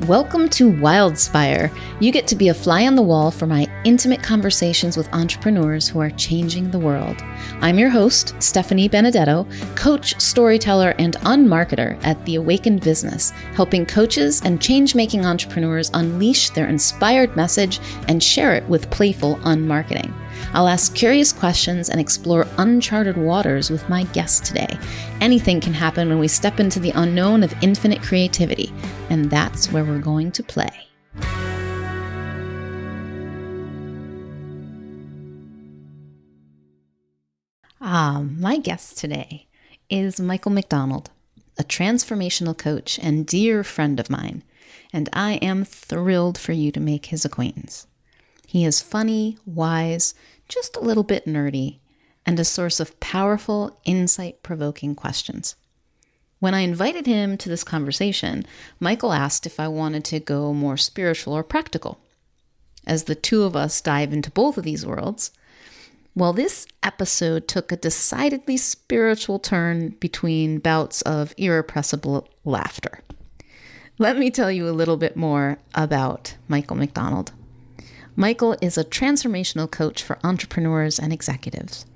Welcome to Wildspire. You get to be a fly on the wall for my intimate conversations with entrepreneurs who are changing the world. I'm your host, Stephanie Benedetto, coach, storyteller, and unmarketer at The Awakened Business, helping coaches and change-making entrepreneurs unleash their inspired message and share it with playful unmarketing. I'll ask curious questions and explore uncharted waters with my guest today. Anything can happen when we step into the unknown of infinite creativity, and that's where we're going to play. My guest today is Michael McDonald, a transformational coach and dear friend of mine, and I am thrilled for you to make his acquaintance. He is funny, wise, just a little bit nerdy, and a source of powerful, insight-provoking questions. When I invited him to this conversation, Michael asked if I wanted to go more spiritual or practical. As the two of us dive into both of these worlds, well, this episode took a decidedly spiritual turn between bouts of irrepressible laughter. Let me tell you a little bit more about Michael McDonald. Michael is a transformational coach for entrepreneurs and executives.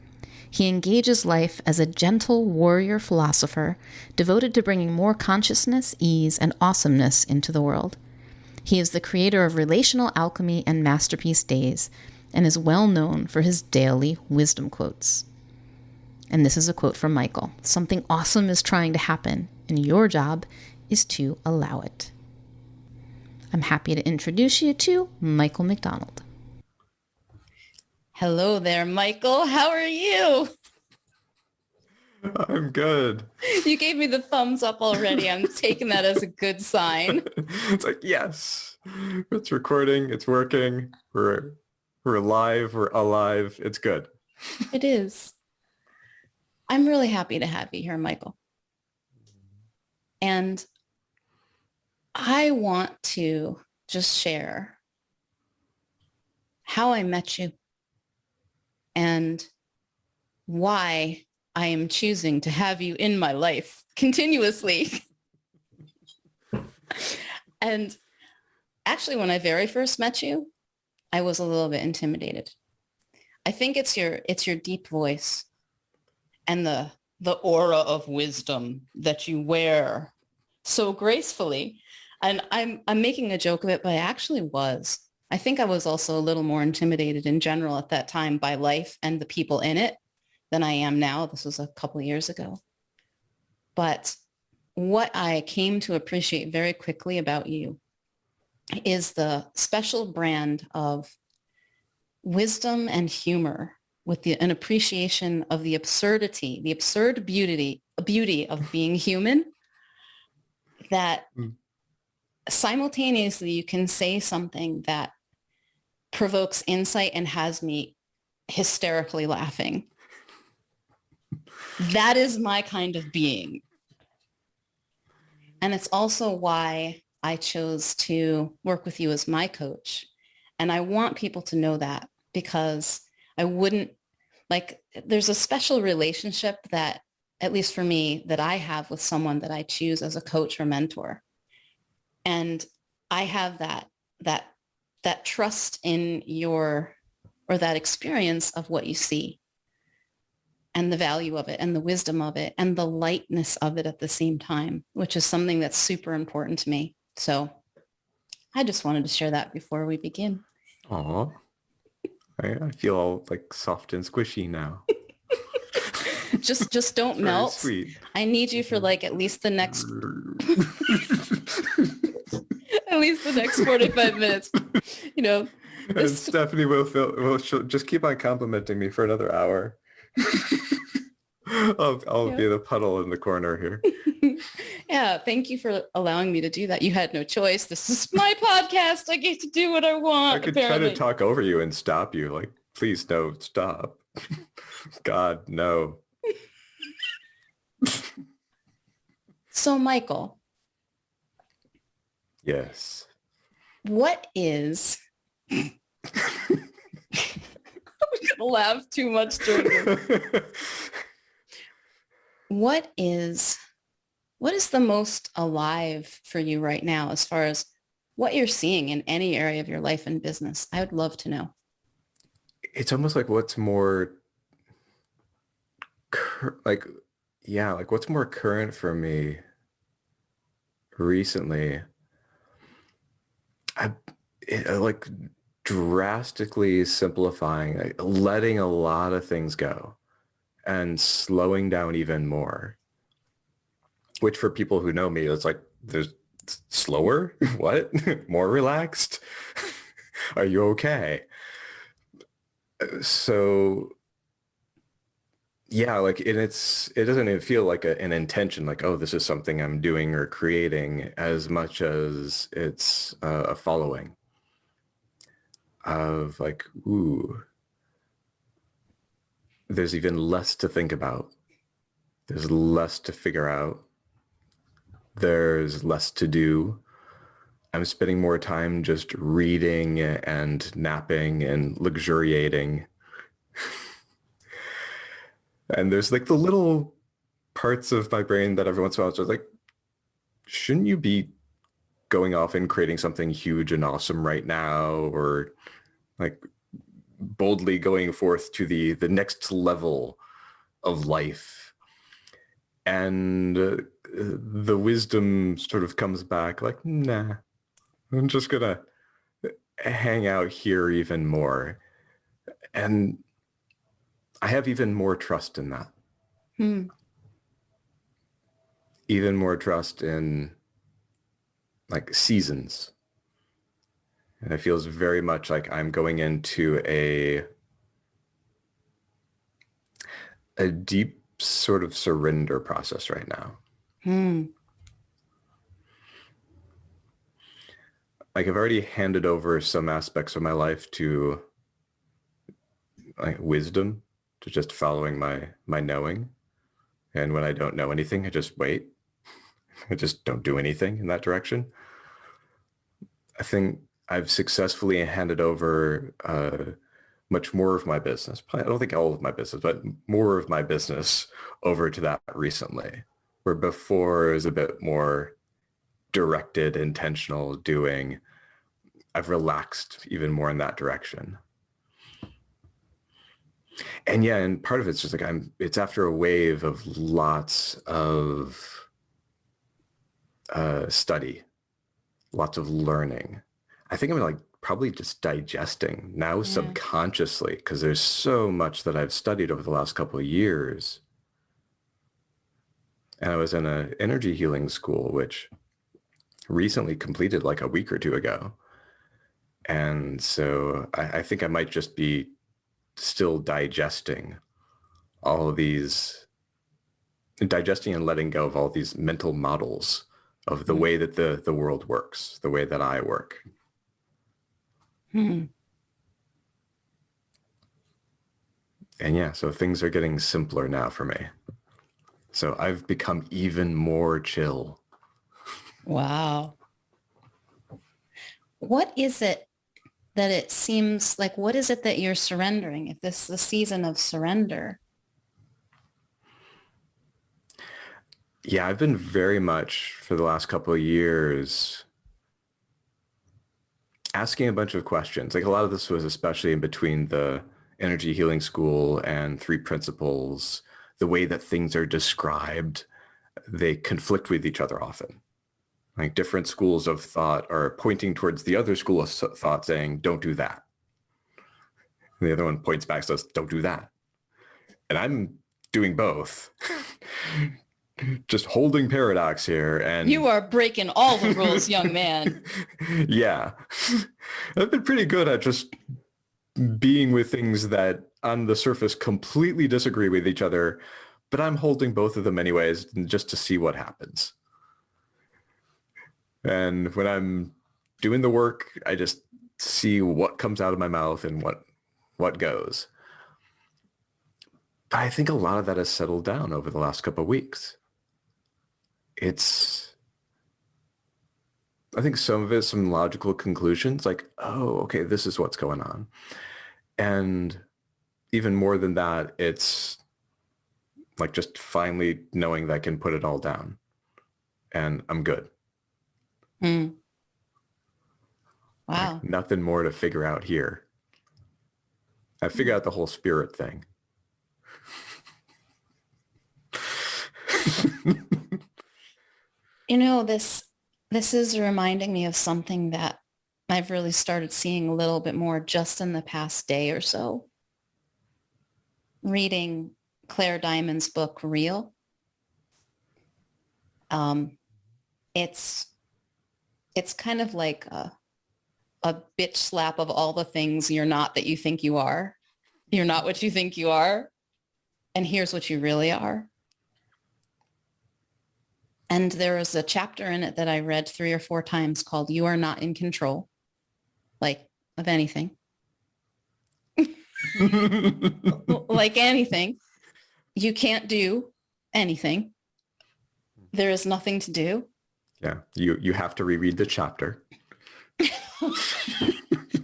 He engages life as a gentle warrior philosopher devoted to bringing more consciousness, ease, and awesomeness into the world. He is the creator of Relational Alchemy and Masterpiece Days and is well known for his daily wisdom quotes. And this is a quote from Michael. Something awesome is trying to happen, and your job is to allow it. I'm happy to introduce you to Michael McDonald. Hello there, Michael. How are you? I'm good. You gave me the thumbs up already. I'm taking that as a good sign. It's like, yes, it's recording. It's working. We're live. We're alive. It's good. It is. I'm really happy to have you here, Michael. And I want to just share how I met you and why I am choosing to have you in my life continuously. And actually, when I very first met you, I was a little bit intimidated. I think it's your deep voice and the aura of wisdom that you wear so gracefully. And I'm making a joke of it, but I actually was. I think I was also a little more intimidated in general at that time by life and the people in it than I am now. This was a couple of years ago. But what I came to appreciate very quickly about you is the special brand of wisdom and humor with an appreciation of the absurdity, the absurd beauty of being human, that simultaneously you can say something that provokes insight and has me hysterically laughing. That is my kind of being. And it's also why I chose to work with you as my coach. And I want people to know that, because there's a special relationship that, at least for me, that I have with someone that I choose as a coach or mentor. And I have that trust in that experience of what you see and the value of it and the wisdom of it and the lightness of it at the same time, which is something that's super important to me. So I just wanted to share that before we begin. Aw, I feel all like soft and squishy now. Just don't melt. Sweet. I need you for like at least the next 45 minutes. You know. And Stephanie she'll just keep on complimenting me for another hour. I'll be the puddle in the corner here. Yeah, thank you for allowing me to do that. You had no choice. This is my podcast. I get to do what I want. I could apparently. try to talk over you and stop you. Like, please, no, stop. God, no. So, Michael. Yes. What is... I'm going to laugh too much during this. What is the most alive for you right now as far as what you're seeing in any area of your life and business. I would love to know. It's almost like what's more like, yeah, like what's more current for me recently. I like drastically simplifying, like, letting a lot of things go and slowing down even more, which for people who know me, it's like, there's slower, what? More relaxed? Are you okay? So yeah, like, and it doesn't even feel like an intention, like, oh, this is something I'm doing or creating, as much as it's a following of like, ooh, there's even less to think about. There's less to figure out. There's less to do. I'm spending more time just reading and napping and luxuriating. And there's like the little parts of my brain that every once in a while it's just like, shouldn't you be going off and creating something huge and awesome right now? Or like boldly going forth to the next level of life. And the wisdom sort of comes back like, nah, I'm just gonna hang out here even more. And I have even more trust in that. Even more trust in like seasons. And it feels very much like I'm going into a deep sort of surrender process right now. Like I've already handed over some aspects of my life to like wisdom, to just following my knowing. And when I don't know anything, I just wait. I just don't do anything in that direction. I think I've successfully handed over much more of my business. I don't think all of my business, but more of my business over to that recently, where before it was a bit more directed, intentional doing. I've relaxed even more in that direction. And yeah, and part of it's just like it's after a wave of lots of study, lots of learning. I think I'm like probably just digesting now subconsciously, because there's so much that I've studied over the last couple of years. And I was in an energy healing school, which recently completed like a week or two ago. And so I think I might just be still digesting all of these, digesting and letting go of all these mental models of the way that the world works, the way that I work. And yeah, so things are getting simpler now for me. So I've become even more chill. Wow. What is it that it seems like, what is it that you're surrendering? If this is a season of surrender? Yeah, I've been very much for the last couple of years asking a bunch of questions. Like a lot of this was especially in between the energy healing school and three principles, the way that things are described, they conflict with each other often. Like different schools of thought are pointing towards the other school of thought saying, don't do that. And the other one points back, says, don't do that. And I'm doing both. Just holding paradox here. And you are breaking all the rules, young man. Yeah. I've been pretty good at just being with things that on the surface completely disagree with each other, but I'm holding both of them anyways, just to see what happens. And when I'm doing the work, I just see what comes out of my mouth and what goes. But I think a lot of that has settled down over the last couple of weeks. I think some of it is some logical conclusions, like, oh, okay, this is what's going on. And even more than that, it's like just finally knowing that I can put it all down and I'm good. Wow. Like nothing more to figure out here. I figured out the whole spirit thing. This is reminding me of something that I've really started seeing a little bit more just in the past day or so. Reading Claire Diamond's book, Real. Um, it's it's kind of like a bitch slap of all the things you're not that you think you are. You're not what you think you are. And here's what you really are. And there was a chapter in it that I read 3 or 4 times called You Are Not in Control, like of anything. Like anything. You can't do anything. There is nothing to do. Yeah, you have to reread the chapter.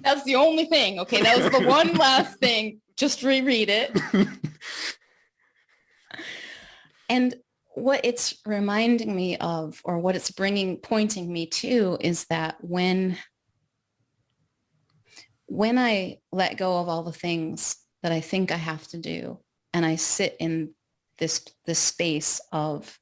That's the only thing. Okay, that was the one last thing. Just reread it. And what it's reminding me of, or what it's pointing me to, is that when I let go of all the things that I think I have to do, and I sit in this space of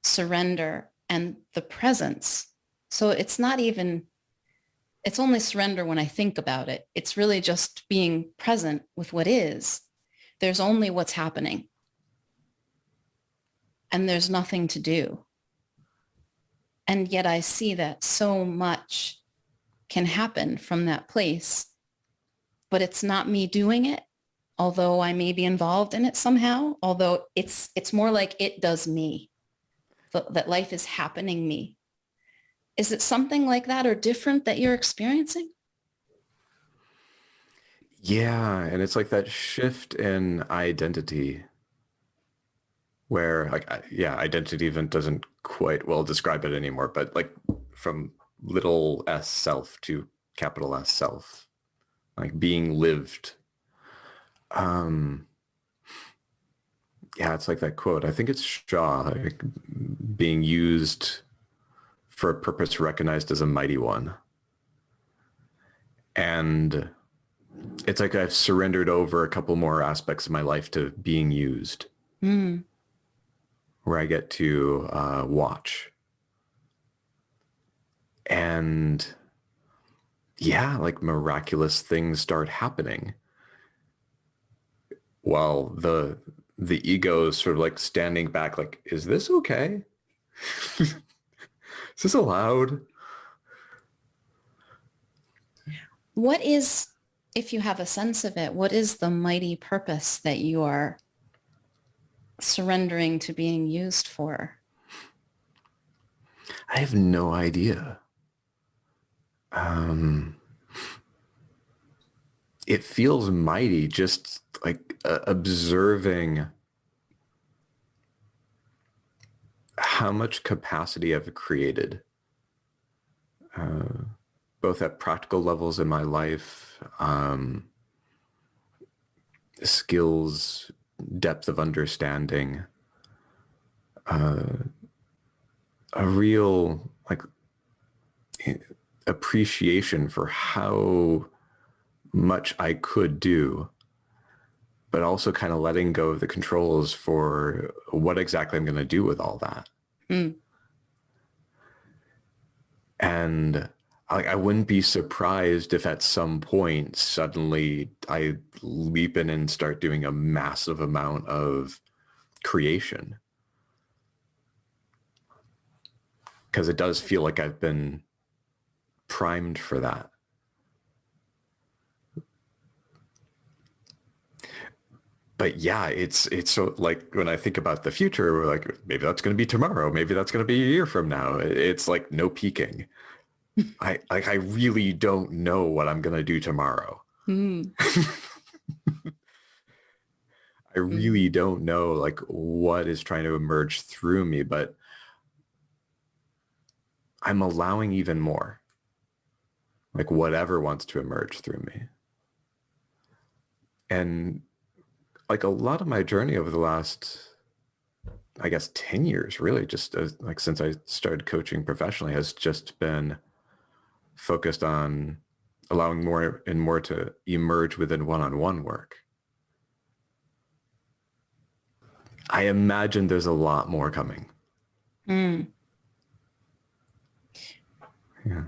surrender and the presence. So it's only surrender when I think about it. It's really just being present with what is. There's only what's happening. And there's nothing to do. And yet I see that so much can happen from that place, but it's not me doing it, although I may be involved in it somehow, although it's more like it does me, that life is happening me. Is it something like that or different that you're experiencing? Yeah, and it's like that shift in identity where identity even doesn't quite well describe it anymore, but like from little s self to capital S self, like being lived. Yeah, it's like that quote. I think it's Shaw, like, being used for a purpose recognized as a mighty one. And it's like I've surrendered over a couple more aspects of my life to being used, where I get to watch. And yeah, like miraculous things start happening while the ego is sort of like standing back, like, is this okay? Is this allowed? What is, if you have a sense of it, what is the mighty purpose that you are surrendering to being used for? I have no idea. It feels mighty, just like observing how much capacity I've created, both at practical levels in my life, skills, depth of understanding, a real like appreciation for how much I could do, but also kind of letting go of the controls for what exactly I'm going to do with all that. And I wouldn't be surprised if at some point suddenly I leap in and start doing a massive amount of creation. Because it does feel like I've been primed for that. But yeah, it's so like when I think about the future, we're like, maybe that's going to be tomorrow. Maybe that's going to be a year from now. It's like no peeking. I really don't know what I'm going to do tomorrow. I really don't know like what is trying to emerge through me, but I'm allowing even more, like whatever wants to emerge through me. And like a lot of my journey over the last, I guess, 10 years, really, just like since I started coaching professionally, has just been focused on allowing more and more to emerge within one-on-one work. I imagine there's a lot more coming. Mm. Yeah.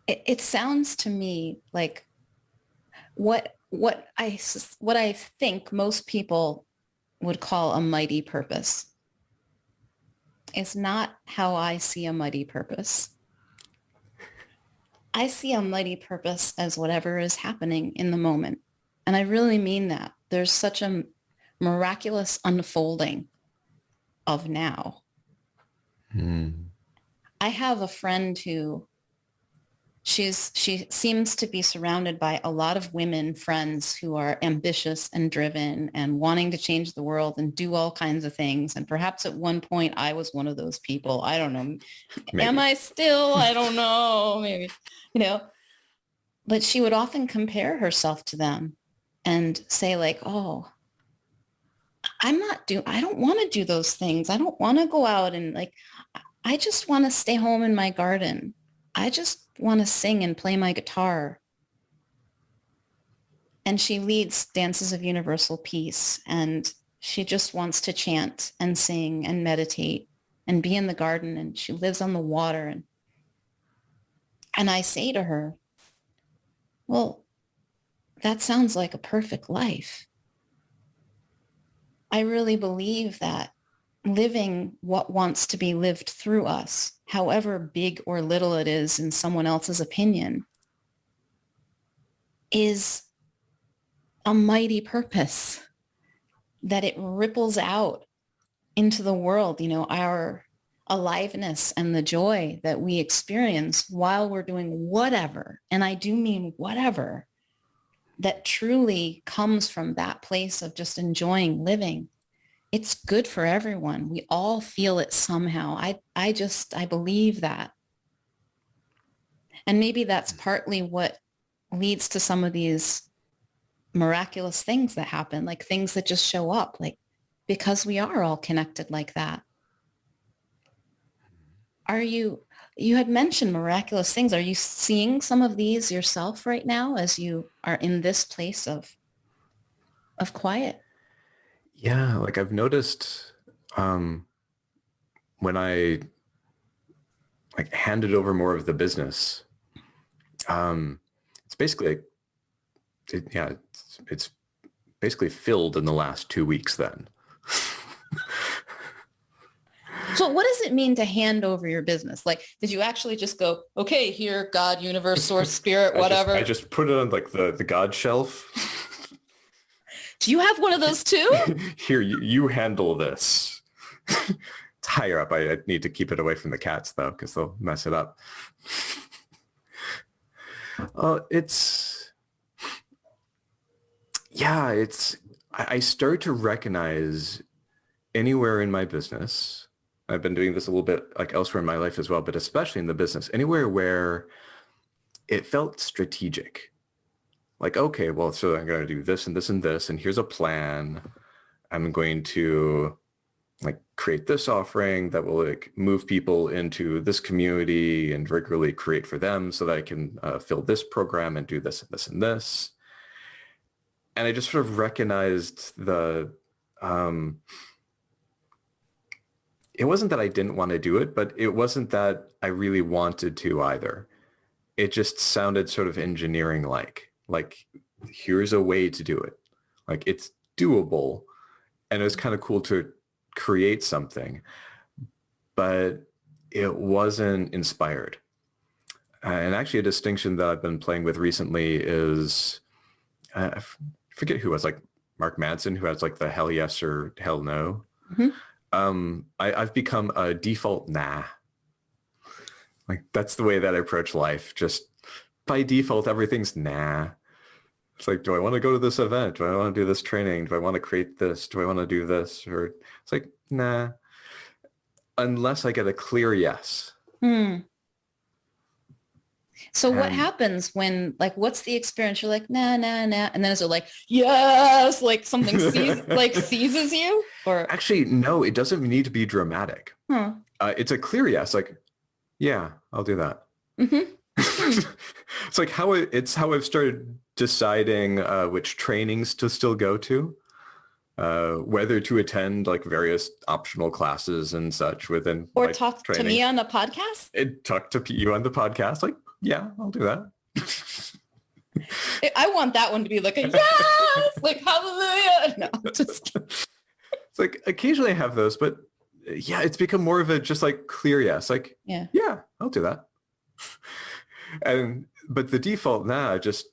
It sounds to me like what I think most people would call a mighty purpose is not how I see a mighty purpose. I see a mighty purpose as whatever is happening in the moment. And I really mean that. There's such a miraculous unfolding of now. Mm. I have a friend who she seems to be surrounded by a lot of women friends who are ambitious and driven and wanting to change the world and do all kinds of things. And perhaps at one point I was one of those people. I don't know. Maybe. Am I still? I don't know. Maybe, but she would often compare herself to them and say like, oh, I don't want to do those things. I don't want to go out and like, I just want to stay home in my garden. I just want to sing and play my guitar. And she leads Dances of Universal Peace, and she just wants to chant and sing and meditate and be in the garden, and she lives on the water. And I say to her, well, that sounds like a perfect life. I really believe that living what wants to be lived through us, however big or little it is in someone else's opinion, is a mighty purpose, that it ripples out into the world, our aliveness and the joy that we experience while we're doing whatever, and I do mean whatever, that truly comes from that place of just enjoying living. It's good for everyone. We all feel it somehow. I believe that. And maybe that's partly what leads to some of these miraculous things that happen, like things that just show up, like because we are all connected like that. You had mentioned miraculous things. Are you seeing some of these yourself right now as you are in this place of quiet? Yeah, like I've noticed when I like handed over more of the business, it's basically it's basically filled in the last 2 weeks then. So what does it mean to hand over your business? Like, did you actually just go, okay, here, God, universe, source, spirit, whatever? I just put it on like the God shelf. Do you have one of those too? Here, you handle this. It's higher up. I need to keep it away from the cats though, because they'll mess it up. I start to recognize anywhere in my business, I've been doing this a little bit like elsewhere in my life as well, but especially in the business, anywhere where it felt strategic. Like, okay, well, so I'm going to do this and this and this, and here's a plan. I'm going to like create this offering that will like move people into this community and regularly create for them so that I can fill this program and do this and this and this. And I just sort of recognized it wasn't that I didn't want to do it, but it wasn't that I really wanted to either. It just sounded sort of engineering-like here's a way to do it. Like it's doable. And it was kind of cool to create something, but it wasn't inspired. And actually a distinction that I've been playing with recently is, I forget who was like Mark Manson, who has like the hell yes or hell no. Mm-hmm. I've become a default nah. Like that's the way that I approach life. Just by default, everything's nah. It's like, do I want to go to this event? Do I want to do this training? Do I want to create this? Do I want to do this? Or it's like, nah, unless I get a clear yes. Hmm. So what happens when, like, what's the experience? You're like, nah, nah, nah. And then is it like, yes, like something seizes you? Or actually, no, it doesn't need to be dramatic. It's a clear yes. Like, yeah, I'll do that. Mm-hmm. It's like it's how I've started deciding which trainings to still go to, whether to attend like various optional classes and such within Or my talk to training. me on a podcast? Talk to you on the podcast. Like, yeah, I'll do that. I want that one to be like a yes, like hallelujah. No, just It's like occasionally I have those, but yeah, it's become more of a just like clear yes. Like, yeah. I'll do that. But the default now just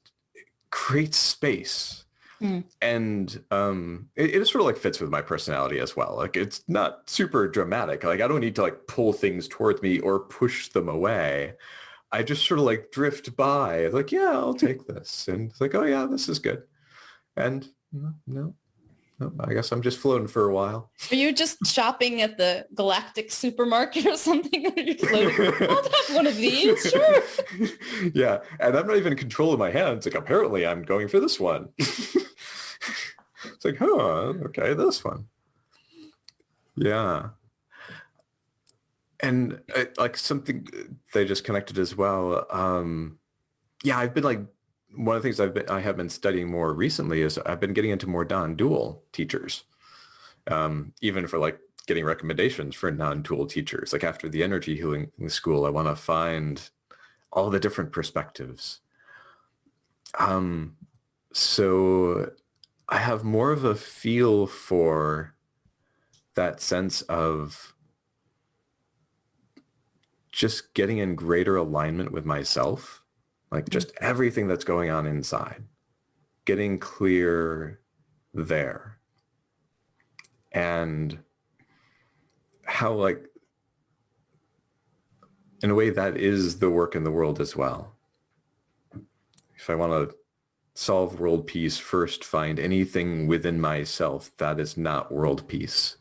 creates space. And it just sort of like fits with my personality as well. Like it's not super dramatic. Like I don't need to like pull things towards me or push them away. I just sort of like drift by like, yeah, I'll take this. And it's like, oh yeah, this is good. And no, I guess I'm just floating for a while. Are you just shopping at the Galactic supermarket or something? Are you like, I'll have one of these, sure. Yeah, and I'm not even in control of my hands. Like apparently I'm going for this one. It's like, okay, this one. Yeah. And like something they just connected as well. Yeah, I've been like, one of the things I have been studying more recently is I've been getting into more non-dual teachers, even for like getting recommendations for non-dual teachers. Like after the energy healing school, I want to find all the different perspectives. So I have more of a feel for that sense of just getting in greater alignment with myself. Like just everything that's going on inside, getting clear there. And how like, in a way that is the work in the world as well. If I want to solve world peace, first find anything within myself that is not world peace.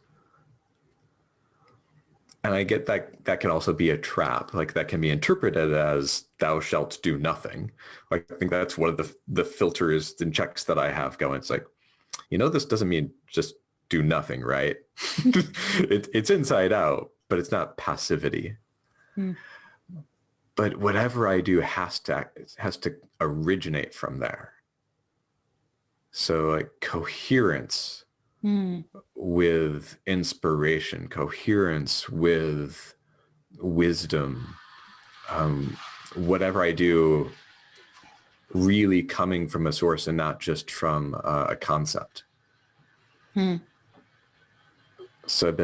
And I get that can also be a trap. Like that can be interpreted as thou shalt do nothing. Like I think that's one of the filters and checks that I have going. It's like, this doesn't mean just do nothing, right? It's inside out, but it's not passivity. But whatever I do has to originate from there. So like coherence with inspiration, coherence with wisdom, whatever I do really coming from a source and not just from a concept. So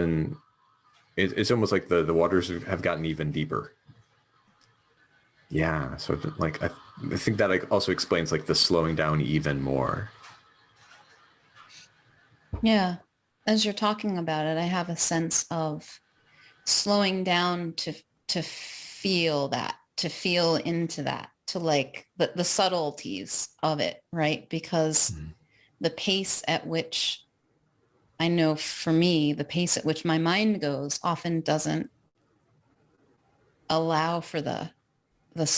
it's almost like the waters have gotten even deeper. Yeah, so like I think that like also explains like the slowing down even more. Yeah. As you're talking about it, I have a sense of slowing down to feel that, to feel into that, to like the subtleties of it, right? Because the pace at which I know for me, the pace at which my mind goes often doesn't allow for the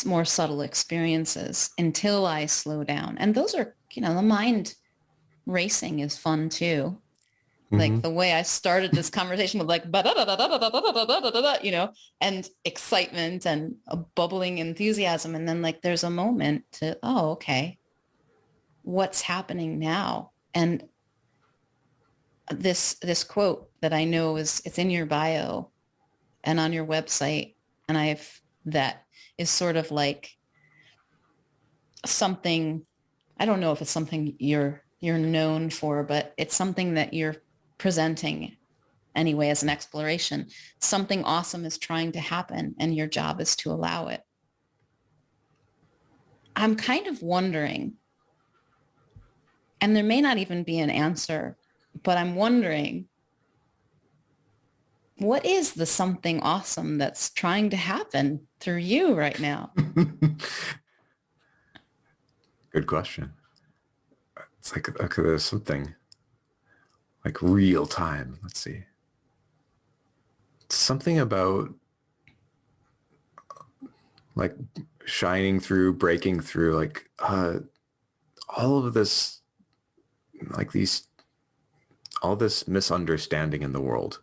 more subtle experiences until I slow down. And those are, the mind racing is fun too. Like the way I started this conversation with like, and excitement and a bubbling enthusiasm. And then like, there's a moment to, okay, what's happening now? And this quote that I know it's in your bio and on your website. And that is sort of like something, I don't know if it's something you're known for, but it's something that you're presenting anyway as an exploration. Something awesome is trying to happen and your job is to allow it. I'm kind of wondering, and there may not even be an answer, but I'm wondering, what is the something awesome that's trying to happen through you right now? Good question. It's like, okay, there's something like real time. Let's see. Something about like shining through, breaking through, like all of this, like all this misunderstanding in the world.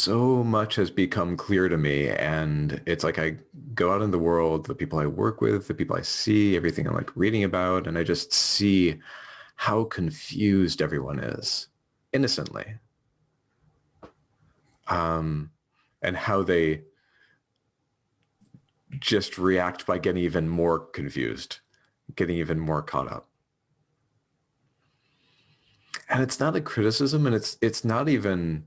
so much has become clear to me. And it's like I go out in the world, the people I work with, the people I see, everything I'm like reading about, and I just see how confused everyone is innocently. And how they just react by getting even more confused, getting even more caught up. And it's not a criticism, and it's not even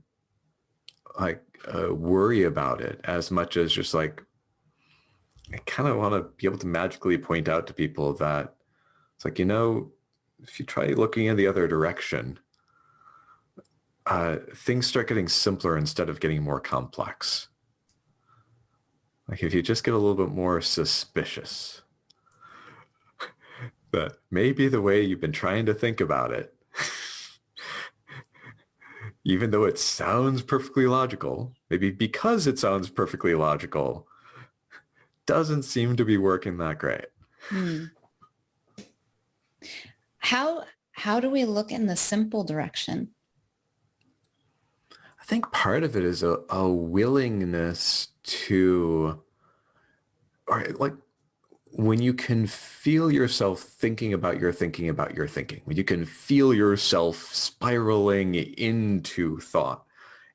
like a worry about it as much as just like, I kind of want to be able to magically point out to people that it's like, if you try looking in the other direction, things start getting simpler instead of getting more complex. Like if you just get a little bit more suspicious that maybe the way you've been trying to think about it, even though it sounds perfectly logical, maybe because it sounds perfectly logical, doesn't seem to be working that great. How do we look in the simple direction? I think part of it is a willingness to, or like when you can feel yourself thinking about your thinking about your thinking, when you can feel yourself spiraling into thought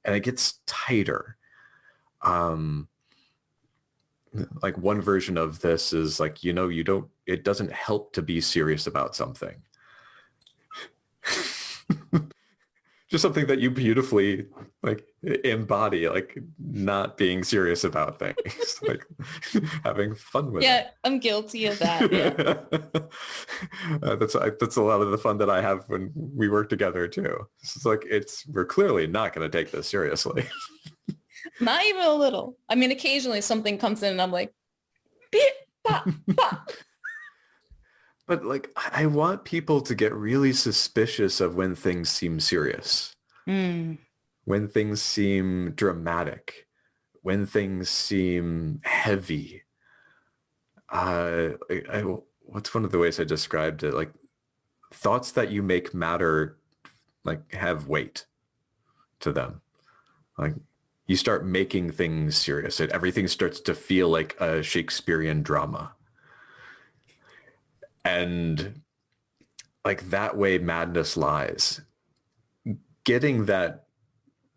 and it gets tighter. Like one version of this is like, it doesn't help to be serious about something. Just something that you beautifully like embody, like not being serious about things, like having fun with it. Yeah, I'm guilty of that. Yeah. That's a lot of the fun that I have when we work together too. It's like we're clearly not going to take this seriously. Not even a little. I mean, occasionally something comes in and I'm like, beep, pop, pop. But like, I want people to get really suspicious of when things seem serious, when things seem dramatic, when things seem heavy. What's one of the ways I described it? Like thoughts that you make matter, like have weight to them. Like you start making things serious. Everything starts to feel like a Shakespearean drama. And like that way madness lies. Getting that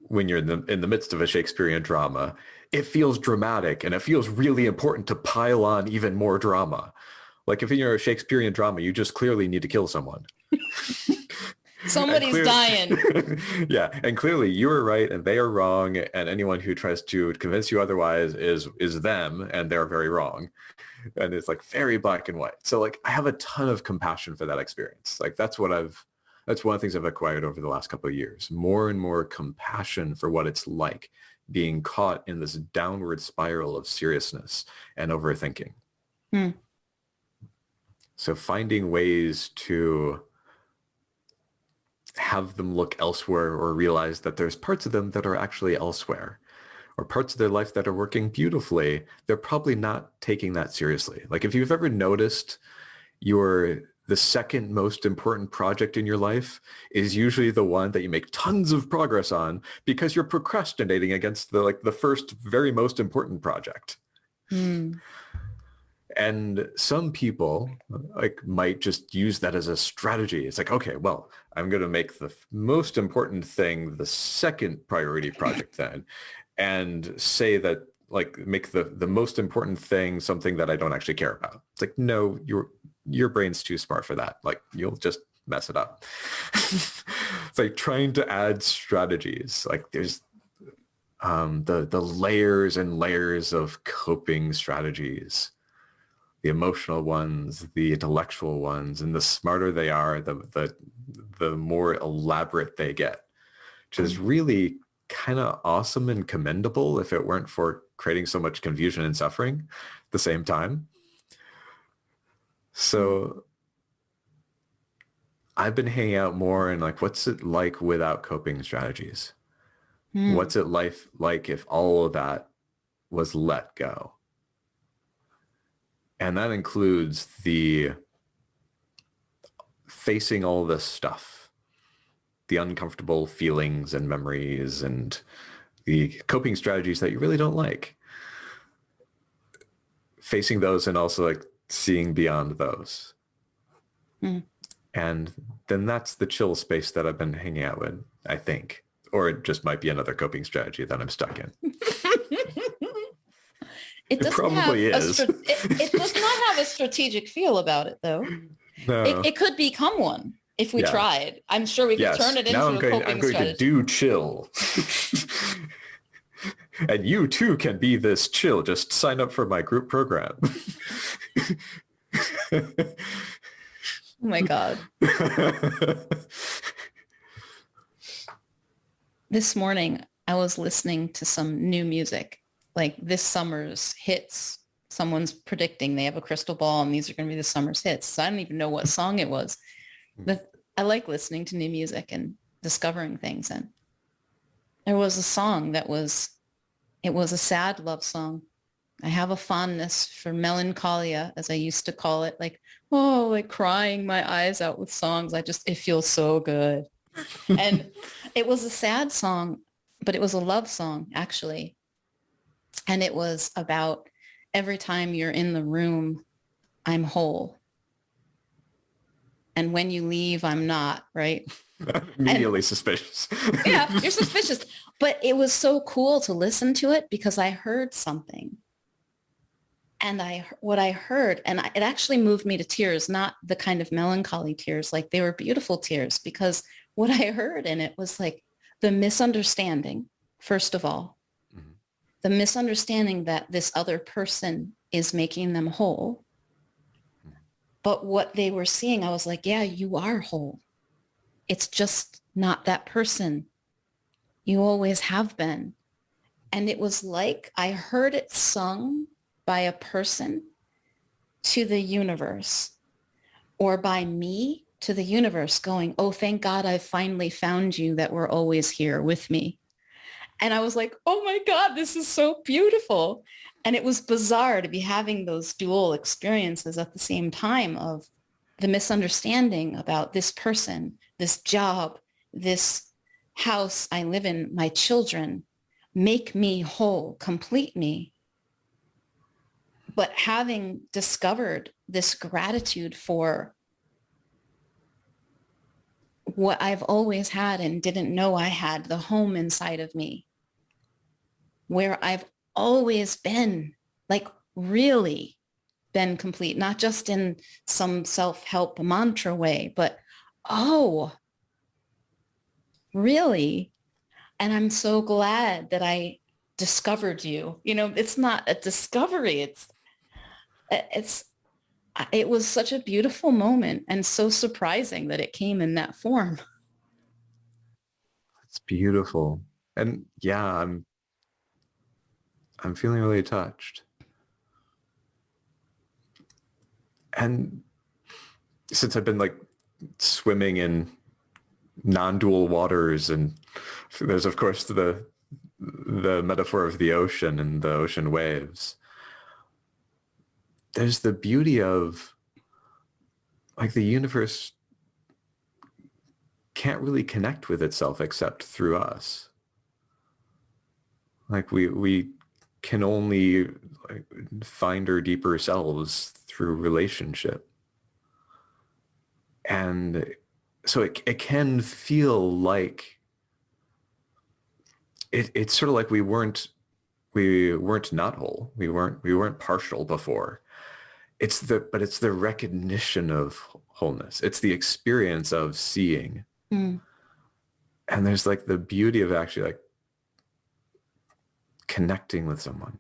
when you're in the midst of a Shakespearean drama, it feels dramatic and it feels really important to pile on even more drama. Like if you're a Shakespearean drama, you just clearly need to kill someone. Somebody's dying. Yeah. And clearly you are right and they are wrong. And anyone who tries to convince you otherwise is them and they're very wrong. And it's like very black and white. So like I have a ton of compassion for that experience. Like that's one of the things I've acquired over the last couple of years. More and more compassion for what it's like being caught in this downward spiral of seriousness and overthinking. So finding ways to have them look elsewhere or realize that there's parts of them that are actually elsewhere, or parts of their life that are working beautifully, they're probably not taking that seriously. Like if you've ever noticed the second most important project in your life is usually the one that you make tons of progress on because you're procrastinating against the first very most important project. And some people like might just use that as a strategy. It's like, okay, well, I'm going to make the most important thing the second priority project then, and say that like make the most important thing something that I don't actually care about. It's like, no, your brain's too smart for that. Like you'll just mess it up. It's like trying to add strategies. Like there's the layers and layers of coping strategies, the emotional ones, the intellectual ones, and the smarter they are, the more elaborate they get, which is really kind of awesome and commendable if it weren't for creating so much confusion and suffering at the same time. So I've been hanging out more in like, what's it like without coping strategies? What's it like if all of that was let go? And that includes the facing all this stuff, the uncomfortable feelings and memories and the coping strategies that you really don't like, facing those and also like seeing beyond those. And then that's the chill space that I've been hanging out in, I think. Or it just might be another coping strategy that I'm stuck in. It probably is. It does not have a strategic feel about it, though. No. It could become one if we tried. I'm sure we could turn it into a coping strategy. I'm going to do chill. And you too can be this chill. Just sign up for my group program. Oh my God. This morning, I was listening to some new music, like this summer's hits. Someone's predicting they have a crystal ball and these are going to be the summer's hits. So I don't even know what song it was. But I like listening to new music and discovering things. And there was a song it was a sad love song. I have a fondness for melancholia, as I used to call it, like crying my eyes out with songs. It feels so good. And it was a sad song, but it was a love song, actually. And it was about every time you're in the room, I'm whole. And when you leave, I'm not, right? Immediately suspicious. Yeah, you're suspicious. But it was so cool to listen to it because I heard something. And what I heard, it actually moved me to tears, not the kind of melancholy tears, like they were beautiful tears, because what I heard in it was like the misunderstanding, first of all, the misunderstanding that this other person is making them whole. But what they were seeing, I was like, yeah, you are whole. It's just not that person. You always have been. And it was like I heard it sung by a person to the universe, or by me to the universe going, oh, thank God I finally found you, that we're always here with me. And I was like, oh my God, this is so beautiful. And it was bizarre to be having those dual experiences at the same time, of the misunderstanding about this person, this job, this house I live in, my children, make me whole, complete me. But having discovered this gratitude for what I've always had and didn't know I had, the home inside of me, where I've always been, like really been complete, not just in some self-help mantra way, but, really? And I'm so glad that I discovered you. It's not a discovery. It was such a beautiful moment and so surprising that it came in that form. It's beautiful. And yeah, I'm feeling really touched. And since I've been like swimming in non-dual waters, and there's of course the metaphor of the ocean and the ocean waves, there's the beauty of like the universe can't really connect with itself except through us. Like we can only like find our deeper selves through relationship. And so it can feel like it's sort of like we weren't not whole. We weren't partial before. But it's the recognition of wholeness. It's the experience of seeing. And there's like the beauty of actually like connecting with someone.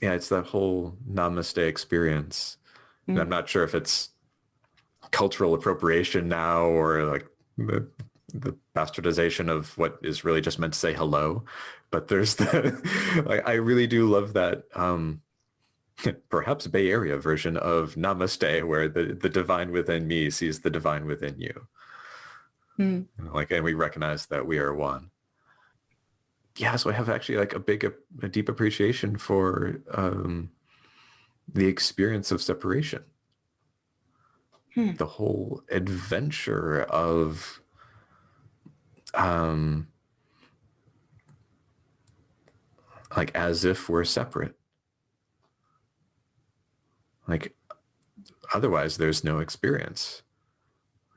Yeah, it's that whole namaste experience. And I'm not sure if it's cultural appropriation now or like the bastardization of what is really just meant to say hello. But there's I really do love that perhaps Bay Area version of namaste, where the divine within me sees the divine within you. And we recognize that we are one. Yeah, so I have actually like a deep appreciation for the experience of separation. The whole adventure of like as if we're separate. Like otherwise there's no experience.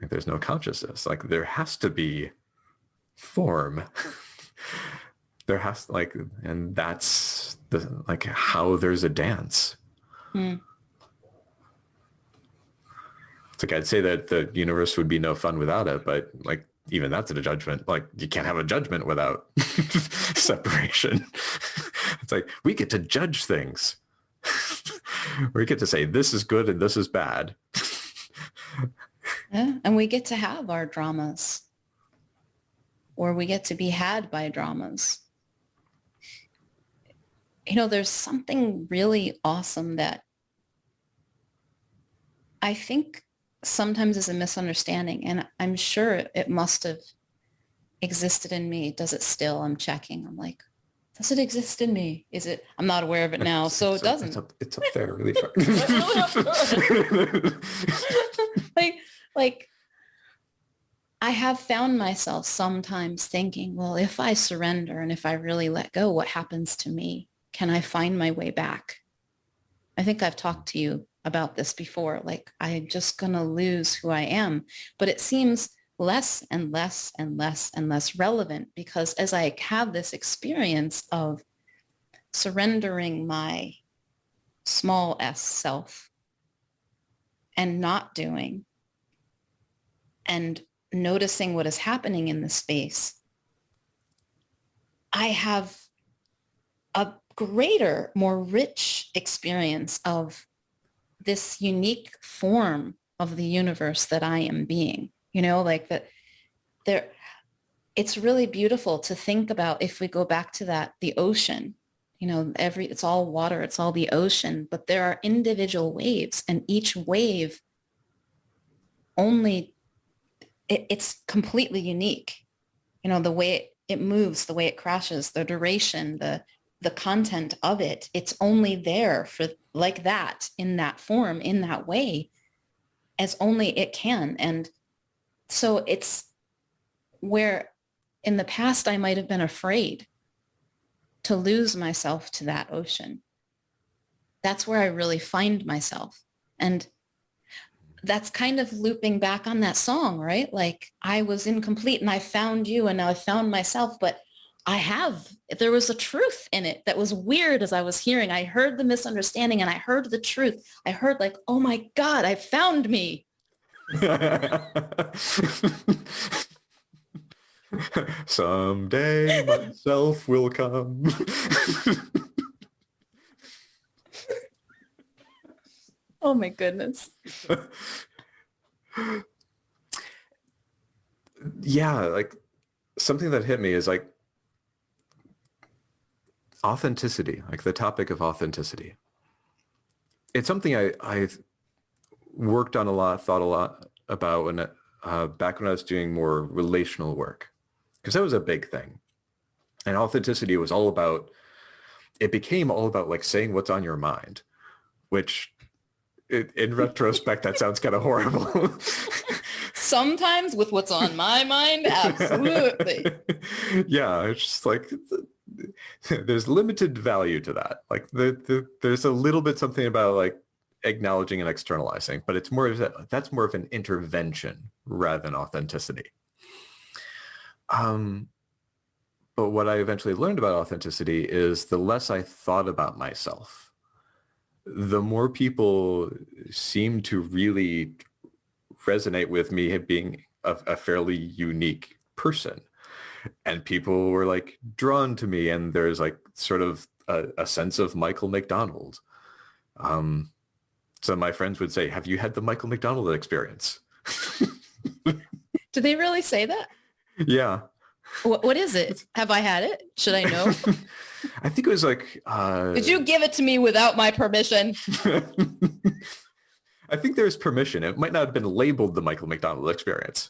Like there's no consciousness. Like there has to be form. There has like, and that's the like how there's a dance. It's like I'd say that the universe would be no fun without it, but like even that's a judgment. Like you can't have a judgment without separation. It's like we get to judge things. We get to say this is good and this is bad. Yeah, and we get to have our dramas, or we get to be had by dramas. You know, there's something really awesome that I think sometimes is a misunderstanding, and I'm sure it must have existed in me. Does it still? I'm checking. I'm like, does it exist in me? Is it? I'm not aware of it now, so it doesn't. It's up there really far. like I have found myself sometimes thinking, well, if I surrender and if I really let go, what happens to me? Can I find my way back? I think I've talked to you about this before. Like, I'm just going to lose who I am. But it seems less and less and less and less relevant, because as I have this experience of surrendering my small s self and not doing and noticing what is happening in the space, I have a greater, more rich experience of this unique form of the universe that I am being. You know, like that there, it's really beautiful to think about, if we go back to that, the ocean, you know, it's all water, it's all the ocean, but there are individual waves, and each wave only, it's completely unique. You know, the way it moves, the way it crashes, the duration, the content of it, it's only there for like that, in that form, in that way, as only it can. And so it's where in the past I might have been afraid to lose myself to that ocean. That's where I really find myself. And that's kind of looping back on that song, right? Like, I was incomplete and I found you and now I found myself, but there was a truth in it that was weird as I was hearing. I heard the misunderstanding and I heard the truth. I heard like, oh my God, I found me. Someday myself will come. Oh my goodness. Yeah, like something that hit me is like authenticity, like the topic of authenticity. It's something I worked on a lot, thought a lot about when back when I was doing more relational work, because that was a big thing. And authenticity was all about, it became all about like saying what's on your mind, which in retrospect, that sounds kind of horrible. Sometimes with what's on my mind, absolutely. Yeah, it's just like, there's limited value to that. Like there's a little bit something about like acknowledging and externalizing, but it's more of that's more of an intervention rather than authenticity. But what I eventually learned about authenticity is the less I thought about myself, the more people seem to really resonate with me being a fairly unique person. And people were like drawn to me, and there's like sort of a sense of Michael McDonald. So my friends would say, have you had the Michael McDonald experience? Do they really say that? Yeah. What is it? Have I had it? Should I know? I think it was like... Did you give it to me without my permission? I think there's permission. It might not have been labeled the Michael McDonald experience.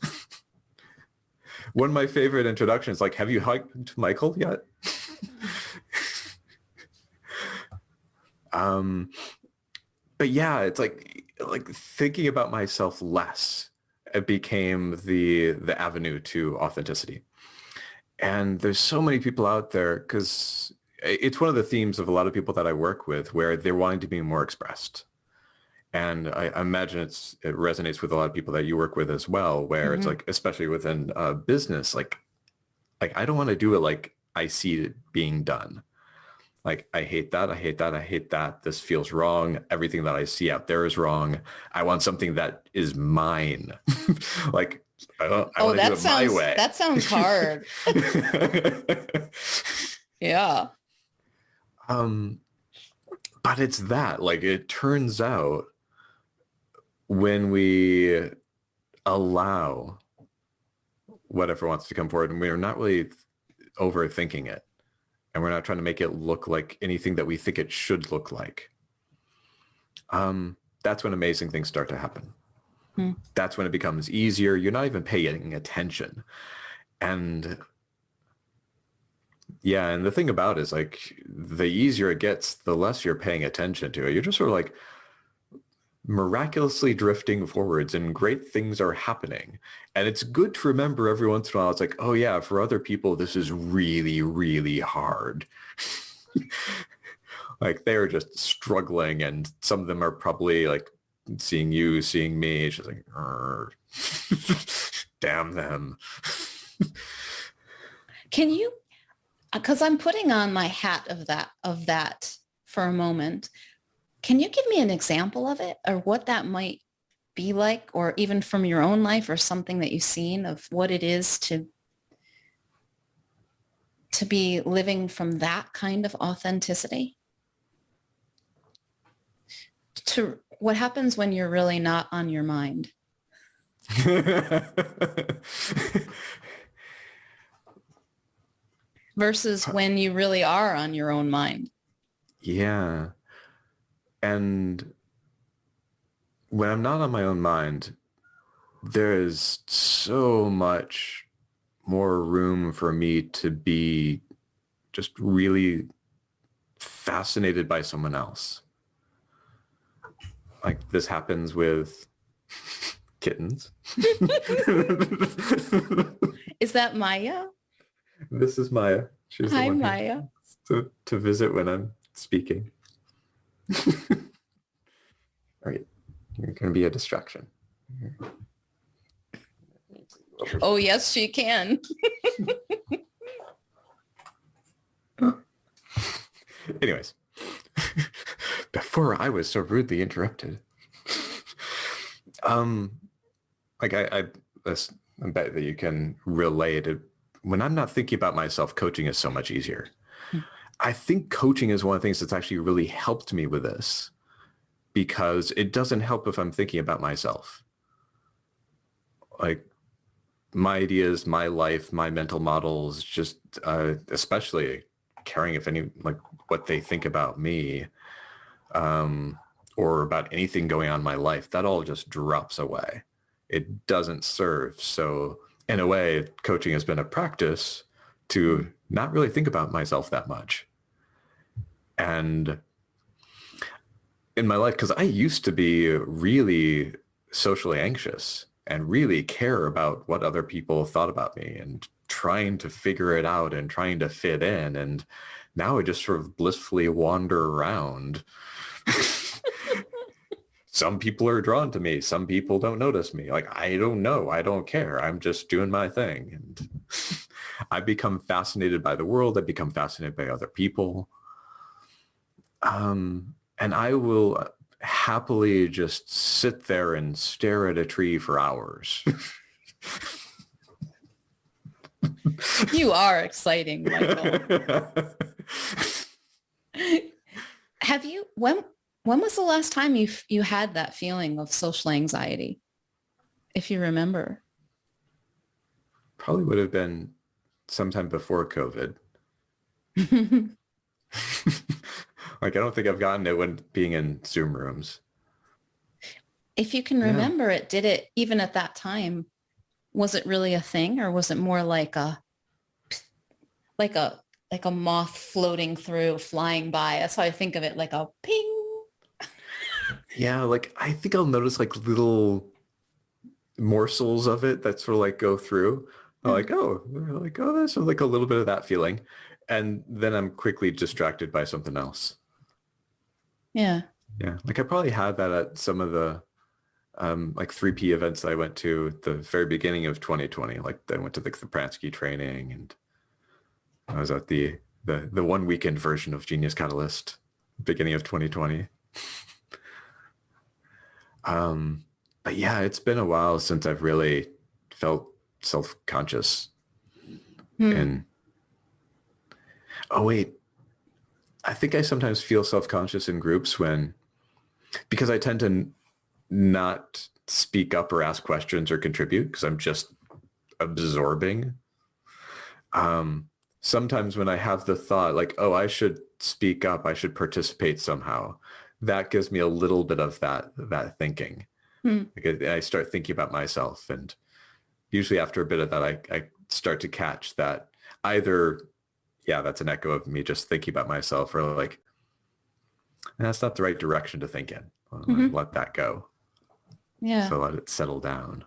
One of my favorite introductions, like, have you hugged Michael yet? But yeah, it's like thinking about myself less, it became the avenue to authenticity. And there's so many people out there, because it's one of the themes of a lot of people that I work with, where they're wanting to be more expressed. And I imagine it resonates with a lot of people that you work with as well, where it's like, especially within business, like I don't want to do it like I see it being done. Like, I hate that. I hate that. I hate that. This feels wrong. Everything that I see out there is wrong. I want something that is mine. Like, I want to do it my way. That sounds hard. Yeah. But it's that, like, it turns out when we allow whatever wants to come forward, and we're not really overthinking it, and we're not trying to make it look like anything that we think it should look like, that's when amazing things start to happen. That's when it becomes easier. You're not even paying attention. And yeah, and the thing about it is, like, the easier it gets, the less you're paying attention to it. You're just sort of like miraculously drifting forwards, and great things are happening. And it's good to remember every once in a while. It's like, oh yeah, for other people, this is really, really hard. Like, they're just struggling, and some of them are probably like seeing you, seeing me. It's just like, damn them. Can you, because I'm putting on my hat of that for a moment. Can you give me an example of it, or what that might be like, or even from your own life, or something that you've seen of what it is to be living from that kind of authenticity? To what happens when you're really not on your mind? Versus when you really are on your own mind. Yeah. And when I'm not on my own mind, there is so much more room for me to be just really fascinated by someone else. Like, this happens with kittens. Is that Maya? This is Maya. She's Hi, the one Maya. to visit when I'm speaking. All right, you're going to be a distraction. Oh, yes, she can. Anyways, before I was so rudely interrupted, like I bet that you can relate it. When I'm not thinking about myself, coaching is so much easier. I think coaching is one of the things that's actually really helped me with this, because it doesn't help if I'm thinking about myself. Like, my ideas, my life, my mental models, just especially caring if any, like, what they think about me, or about anything going on in my life, that all just drops away. It doesn't serve. So in a way, coaching has been a practice to not really think about myself that much. And in my life, because I used to be really socially anxious and really care about what other people thought about me and trying to figure it out and trying to fit in. And now I just sort of blissfully wander around. Some people are drawn to me. Some people don't notice me. Like, I don't know. I don't care. I'm just doing my thing. And I become fascinated by the world. I become fascinated by other people. And I will happily just sit there and stare at a tree for hours. You are exciting, Michael. Have you, when was the last time you had that feeling of social anxiety, if you remember? Probably would have been sometime before COVID. Like, I don't think I've gotten it when being in Zoom rooms. If you can remember it, did it, even at that time, was it really a thing, or was it more like a moth floating through, flying by? That's how I think of it, like a ping. Yeah, like, I think I'll notice like little morsels of it that sort of like go through, I'm that's like a little bit of that feeling. And then I'm quickly distracted by something else. Yeah. Yeah. Like I probably had that at some of the like 3P events that I went to at the very beginning of 2020. Like I went to the Pransky training, and I was at the 1 weekend version of Genius Catalyst, beginning of 2020. But yeah, it's been a while since I've really felt self-conscious. And oh wait, I think I sometimes feel self-conscious in groups because I tend to not speak up or ask questions or contribute because I'm just absorbing. Sometimes when I have the thought like, oh, I should speak up, I should participate somehow, that gives me a little bit of that thinking. Because I start thinking about myself, and usually after a bit of that, I start to catch that either, yeah, that's an echo of me just thinking about myself, or like, that's not the right direction to think in. Let that go. Yeah. So let it settle down.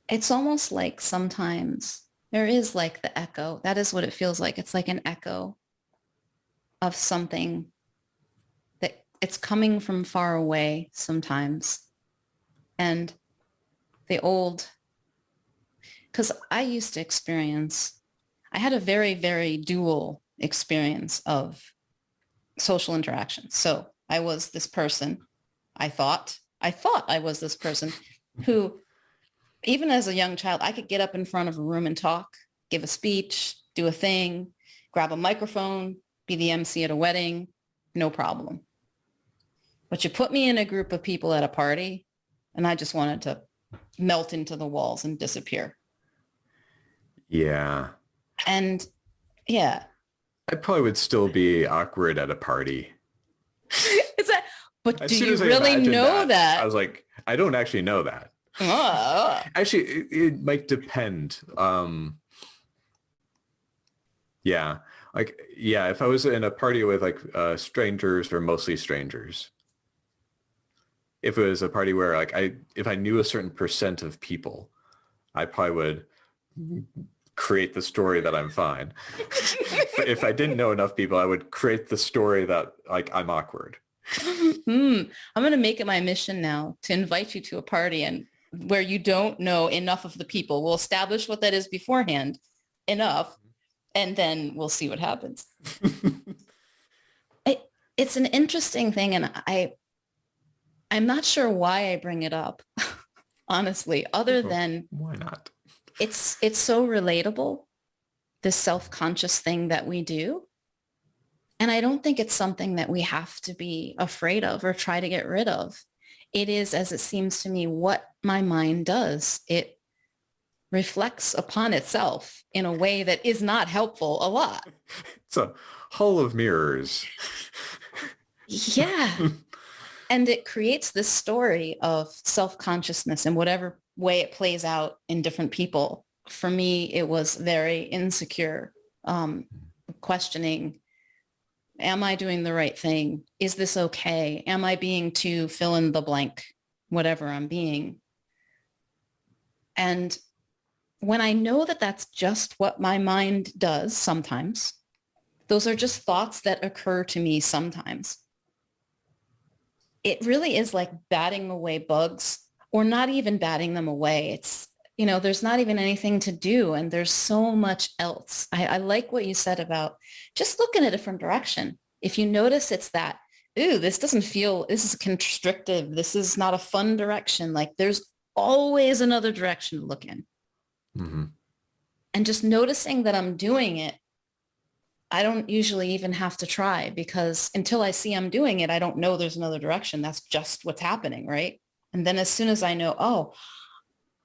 It's almost like sometimes there is like the echo. That is what it feels like. It's like an echo of something that it's coming from far away sometimes. And because I used to I had a very, very dual experience of social interaction. So I was this person, I thought I was this person who, even as a young child, I could get up in front of a room and talk, give a speech, do a thing, grab a microphone, be the MC at a wedding, no problem. But you put me in a group of people at a party, and I just wanted to melt into the walls and disappear. Yeah. And yeah. I probably would still be awkward at a party. But do you really know that? I was like, I don't actually know that. Actually, it might depend. Yeah. Like, yeah, if I was in a party with like strangers or mostly strangers, if it was a party where like if I knew a certain percent of people, I probably would create the story that I'm fine. If I didn't know enough people, I would create the story that like I'm awkward. I'm going to make it my mission now to invite you to a party and where you don't know enough of the people. We'll establish what that is beforehand enough, and then we'll see what happens. It's an interesting thing, and I'm not sure why I bring it up, honestly, other than why not? It's so relatable, this self-conscious thing that we do. And I don't think it's something that we have to be afraid of or try to get rid of. It is, as it seems to me, what my mind does. It reflects upon itself in a way that is not helpful a lot. It's a hall of mirrors. Yeah. And it creates this story of self-consciousness in whatever way it plays out in different people. For me, it was very insecure, questioning, am I doing the right thing? Is this okay? Am I being too fill in the blank, whatever I'm being? And when I know that that's just what my mind does sometimes, those are just thoughts that occur to me sometimes. It really is like batting away bugs, or not even batting them away. It's, there's not even anything to do, and there's so much else. I like what you said about just look in a different direction. If you notice it's that, this is constrictive. This is not a fun direction. Like there's always another direction to look in. Mm-hmm. And just noticing that I'm doing it, I don't usually even have to try, because until I see I'm doing it, I don't know there's another direction. That's just what's happening, right? And then as soon as I know, oh,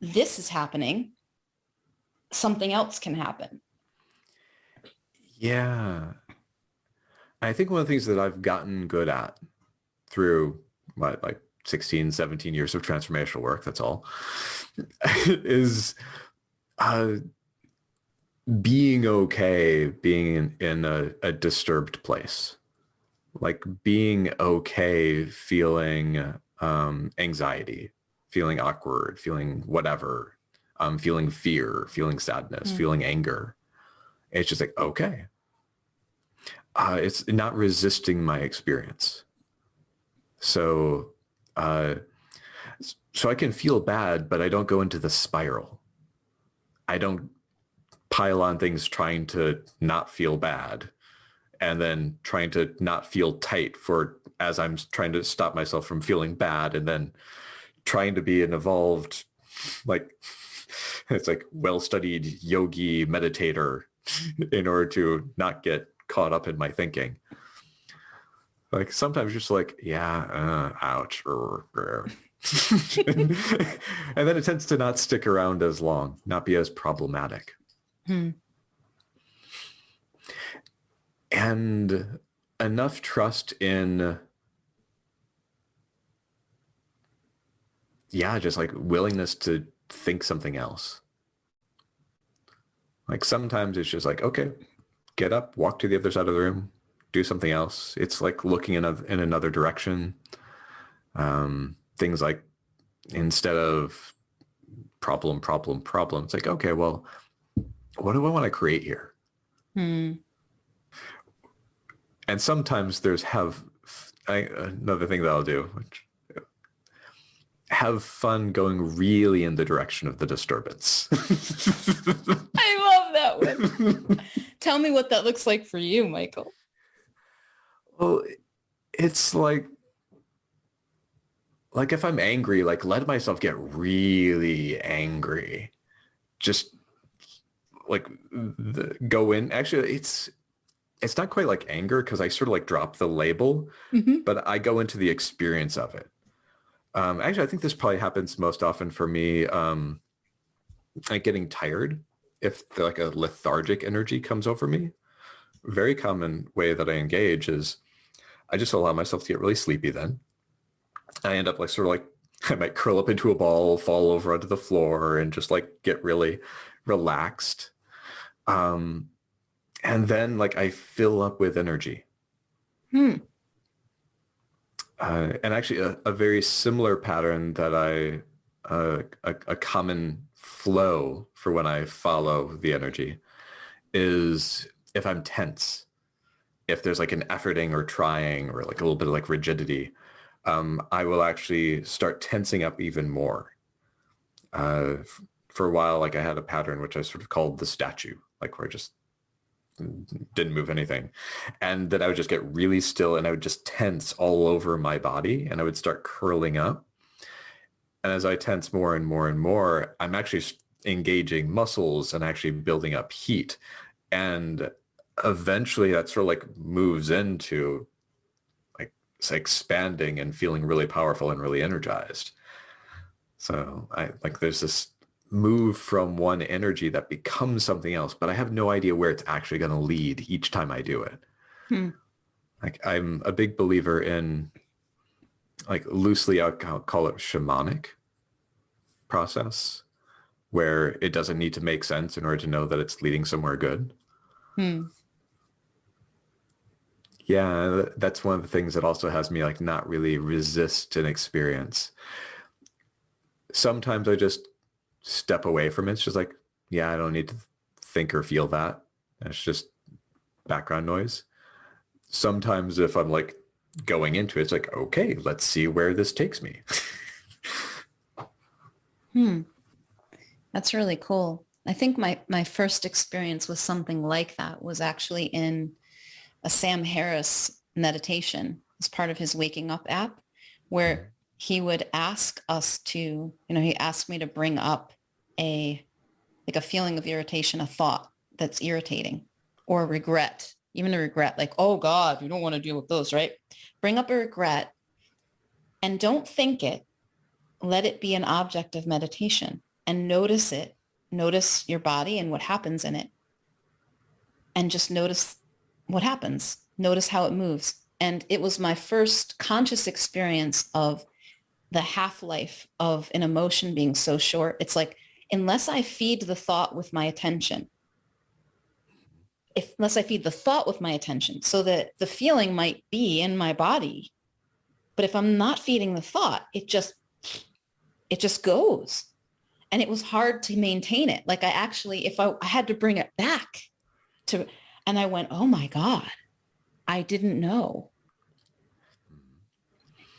this is happening, something else can happen. Yeah. I think one of the things that I've gotten good at through my 16, 17 years of transformational work, that's all, is being okay being in a disturbed place. Like being okay feeling anxiety, feeling awkward, feeling whatever, feeling fear, feeling sadness, feeling anger. It's just like, okay. It's not resisting my experience. So I can feel bad, but I don't go into the spiral. I don't pile on things trying to not feel bad and then trying to not feel tight as I'm trying to stop myself from feeling bad, and then trying to be an evolved, like, it's like well-studied yogi meditator in order to not get caught up in my thinking. Like sometimes just like, ouch. And then it tends to not stick around as long, not be as problematic. And enough trust in, just like willingness to think something else. Like sometimes it's just like, okay, get up, walk to the other side of the room, do something else. It's like looking in another direction. Things like, instead of problem, it's like, okay, well, what do I want to create here? And sometimes another thing that I'll do, which have fun going really in the direction of the disturbance. I love that one. Tell me what that looks like for you, Michael. Well, it's like if I'm angry, like let myself get really angry. Just like go in. Actually, it's not quite like anger because I sort of like drop the label, but I go into the experience of it. Actually, I think this probably happens most often for me, like getting tired. If like a lethargic energy comes over me, very common way that I engage is I just allow myself to get really sleepy. Then I end up like sort of like I might curl up into a ball, fall over onto the floor, and just like get really relaxed. And then like I fill up with energy. And actually a very similar pattern that a common flow for when I follow the energy is if I'm tense, if there's like an efforting or trying or like a little bit of like rigidity, I will actually start tensing up even more. For a while, like I had a pattern which I sort of called the statue, like where I just didn't move anything. And then I would just get really still and I would just tense all over my body and I would start curling up. And as I tense more and more and more, I'm actually engaging muscles and actually building up heat. And eventually that sort of like moves into like expanding and feeling really powerful and really energized. So there's this move from one energy that becomes something else, but I have no idea where it's actually going to lead each time I do it. Like I'm a big believer in, like loosely I'll call it shamanic process, where it doesn't need to make sense in order to know that it's leading somewhere good. Yeah, that's one of the things that also has me like not really resist an experience. Sometimes I just step away from it. It's just like, I don't need to think or feel that. It's just background noise. Sometimes if I'm like going into it, it's like, okay, let's see where this takes me. That's really cool. I think my first experience with something like that was actually in a Sam Harris meditation as part of his Waking Up app, where he would ask us to, he asked me to bring up a feeling of irritation, a thought that's irritating, or regret, even a regret, like, oh God, you don't want to deal with those, right? Bring up a regret and don't think it. Let it be an object of meditation and notice it. Notice your body and what happens in it. And just notice what happens. Notice how it moves. And it was my first conscious experience of the half-life of an emotion being so short. It's like, unless I feed the thought with my attention, unless I feed the thought with my attention, so that the feeling might be in my body, but if I'm not feeding the thought, it just goes. And it was hard to maintain it. Like I actually, if I had to bring it back to, and I went, oh my God, I didn't know.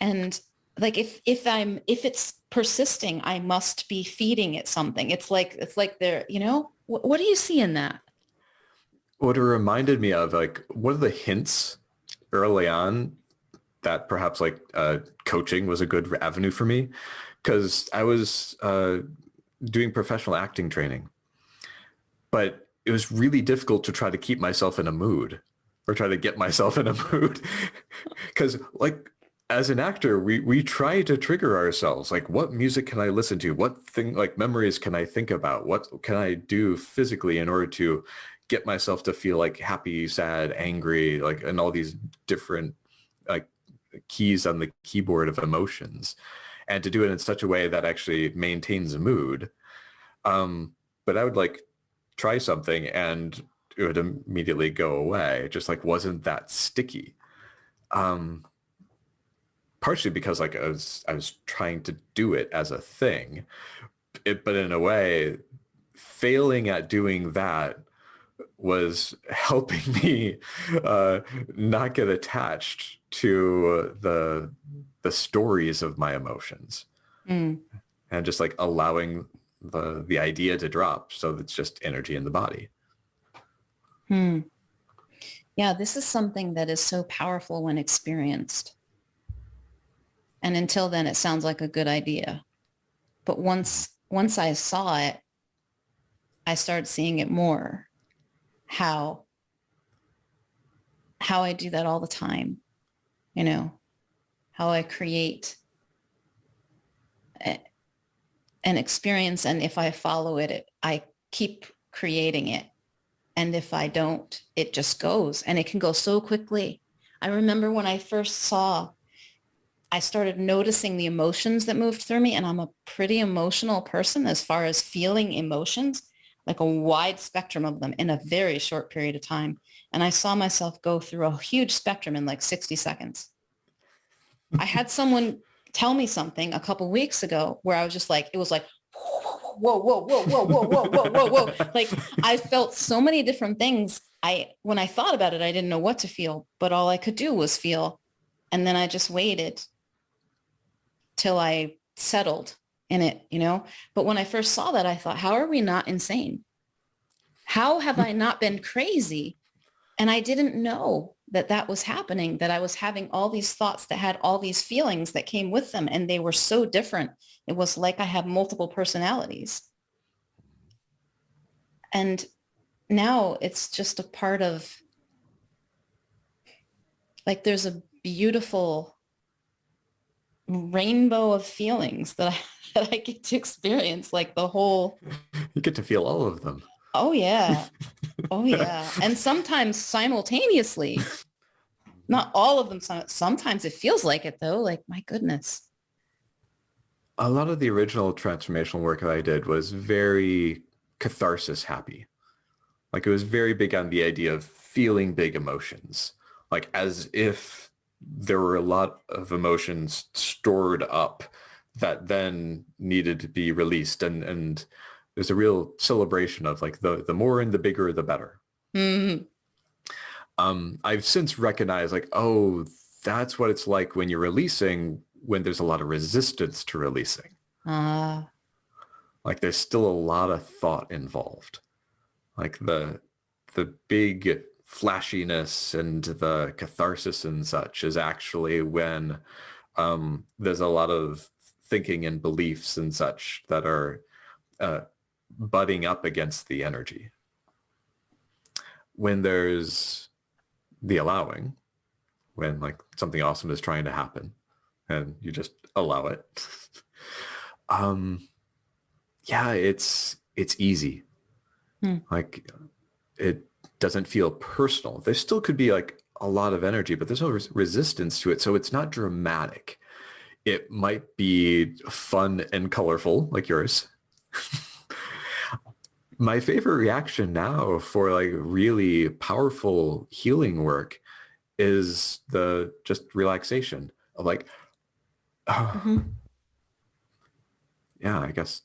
And like, if it's persisting, I must be feeding it something. It's like there, what do you see in that? What it reminded me of, like, one of the hints early on that perhaps like coaching was a good avenue for me, because I was doing professional acting training, but it was really difficult to try to keep myself in a mood or try to get myself in a mood. Because like as an actor, we try to trigger ourselves. Like, what music can I listen to? What thing, like memories can I think about? What can I do physically in order to get myself to feel like happy, sad, angry, like, and all these different like keys on the keyboard of emotions, and to do it in such a way that actually maintains a mood. But I would like try something and it would immediately go away. It just like wasn't that sticky. Partially because like I was trying to do it as a thing, but in a way, failing at doing that was helping me not get attached to the stories of my emotions, and just like allowing the idea to drop, so it's just energy in the body. Yeah, this is something that is so powerful when experienced. And until then, it sounds like a good idea. But once I saw it, I started seeing it more. How I do that all the time, how I create an experience. And if I follow it, I keep creating it. And if I don't, it just goes, and it can go so quickly. I remember when I first I started noticing the emotions that moved through me. And I'm a pretty emotional person as far as feeling emotions, like a wide spectrum of them in a very short period of time. And I saw myself go through a huge spectrum in like 60 seconds. I had someone tell me something a couple weeks ago where I was just like, it was like, whoa, whoa, whoa, whoa, whoa, whoa, whoa, whoa, whoa. Like I felt so many different things. When I thought about it, I didn't know what to feel, but all I could do was feel. And then I just waited till I settled in it, But when I first saw that, I thought, how are we not insane? How have I not been crazy? And I didn't know that was happening, that I was having all these thoughts that had all these feelings that came with them. And they were so different. It was like I have multiple personalities. And now it's just a part of, like, there's a beautiful rainbow of feelings that I get to experience, like the whole. You get to feel all of them. Oh yeah. Oh yeah. And sometimes simultaneously, not all of them. Sometimes it feels like it though. Like, my goodness. A lot of the original transformational work that I did was very catharsis happy. Like, it was very big on the idea of feeling big emotions, like as if there were a lot of emotions stored up that then needed to be released. And there's a real celebration of like the more and the bigger, the better. Mm-hmm. I've since recognized like, oh, that's what it's like when you're releasing, when there's a lot of resistance to releasing. Like there's still a lot of thought involved. Like the big flashiness and the catharsis and such is actually when there's a lot of thinking and beliefs and such that are butting up against the energy. When there's the allowing, when like something awesome is trying to happen and you just allow it, yeah, it's easy. Like it doesn't feel personal. There still could be like a lot of energy, but there's no resistance to it. So it's not dramatic. It might be fun and colorful like yours. My favorite reaction now for like really powerful healing work is the just relaxation of like, oh, yeah, I guess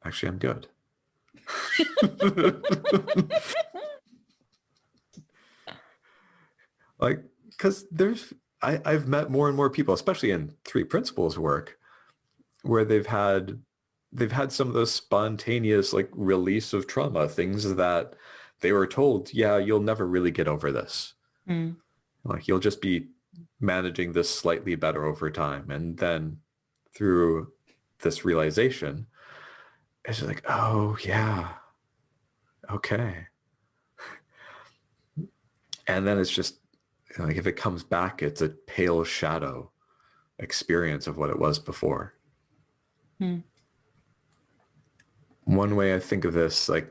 actually, I'm good. Like, because I've met more and more people, especially in Three Principles work, where they've had some of those spontaneous like release of trauma, things that they were told, yeah, you'll never really get over this. Mm. Like you'll just be managing this slightly better over time. And then through this realization, it's just like, oh yeah, okay. And then it's just like, if it comes back, it's a pale shadow experience of what it was before. Mm. One way I think of this, like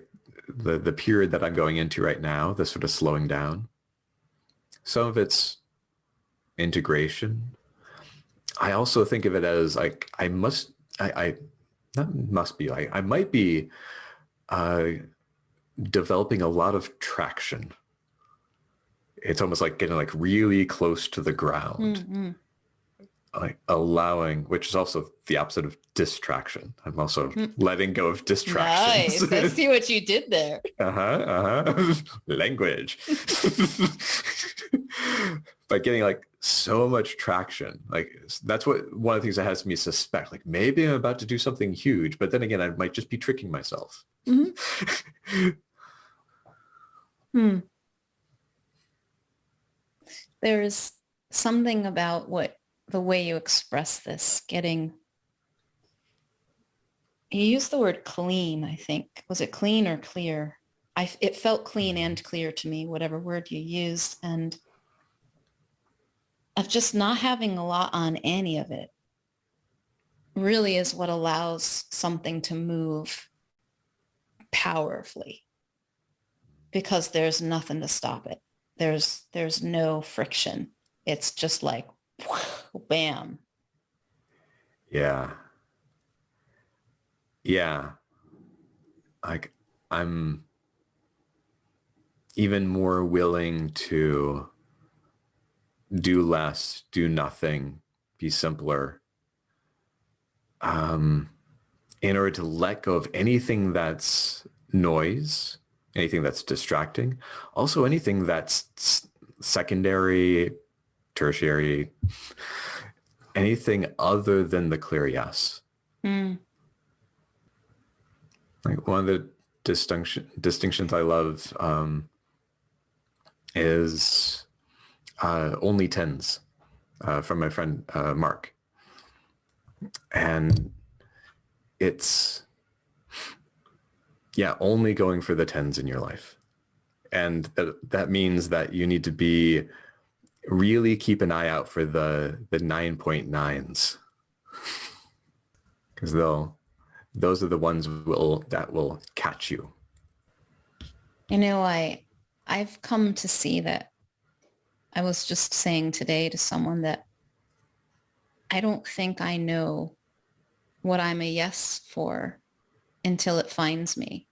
the period that I'm going into right now, the sort of slowing down, some of it's integration. I also think of it as like, I might be developing a lot of traction. It's almost like getting like really close to the ground. Mm-hmm. Like allowing, which is also the opposite of distraction. I'm also letting go of distractions. Nice. I see what you did there. Language. But getting like so much traction, like that's what one of the things that has me suspect, like maybe I'm about to do something huge, but then again, I might just be tricking myself. Mm-hmm. There's something about the way you express this, you used the word clean, I think. Was it clean or clear? It felt clean and clear to me, whatever word you used. And of just not having a lot on any of it really is what allows something to move powerfully, because there's nothing to stop it. There's no friction. It's just like, bam. Yeah. Like I'm even more willing to do less, do nothing, be simpler, in order to let go of anything that's noise, anything that's distracting, also anything that's secondary, tertiary, anything other than the clear yes. Mm. Like one of the distinctions I love is only tens from my friend Mark. And it's, only going for the tens in your life. And that means that you need to be really keep an eye out for the 9.9s, because those are the ones that will catch you. You know, I've come to see that. I was just saying today to someone that I don't think I know what I'm a yes for until it finds me.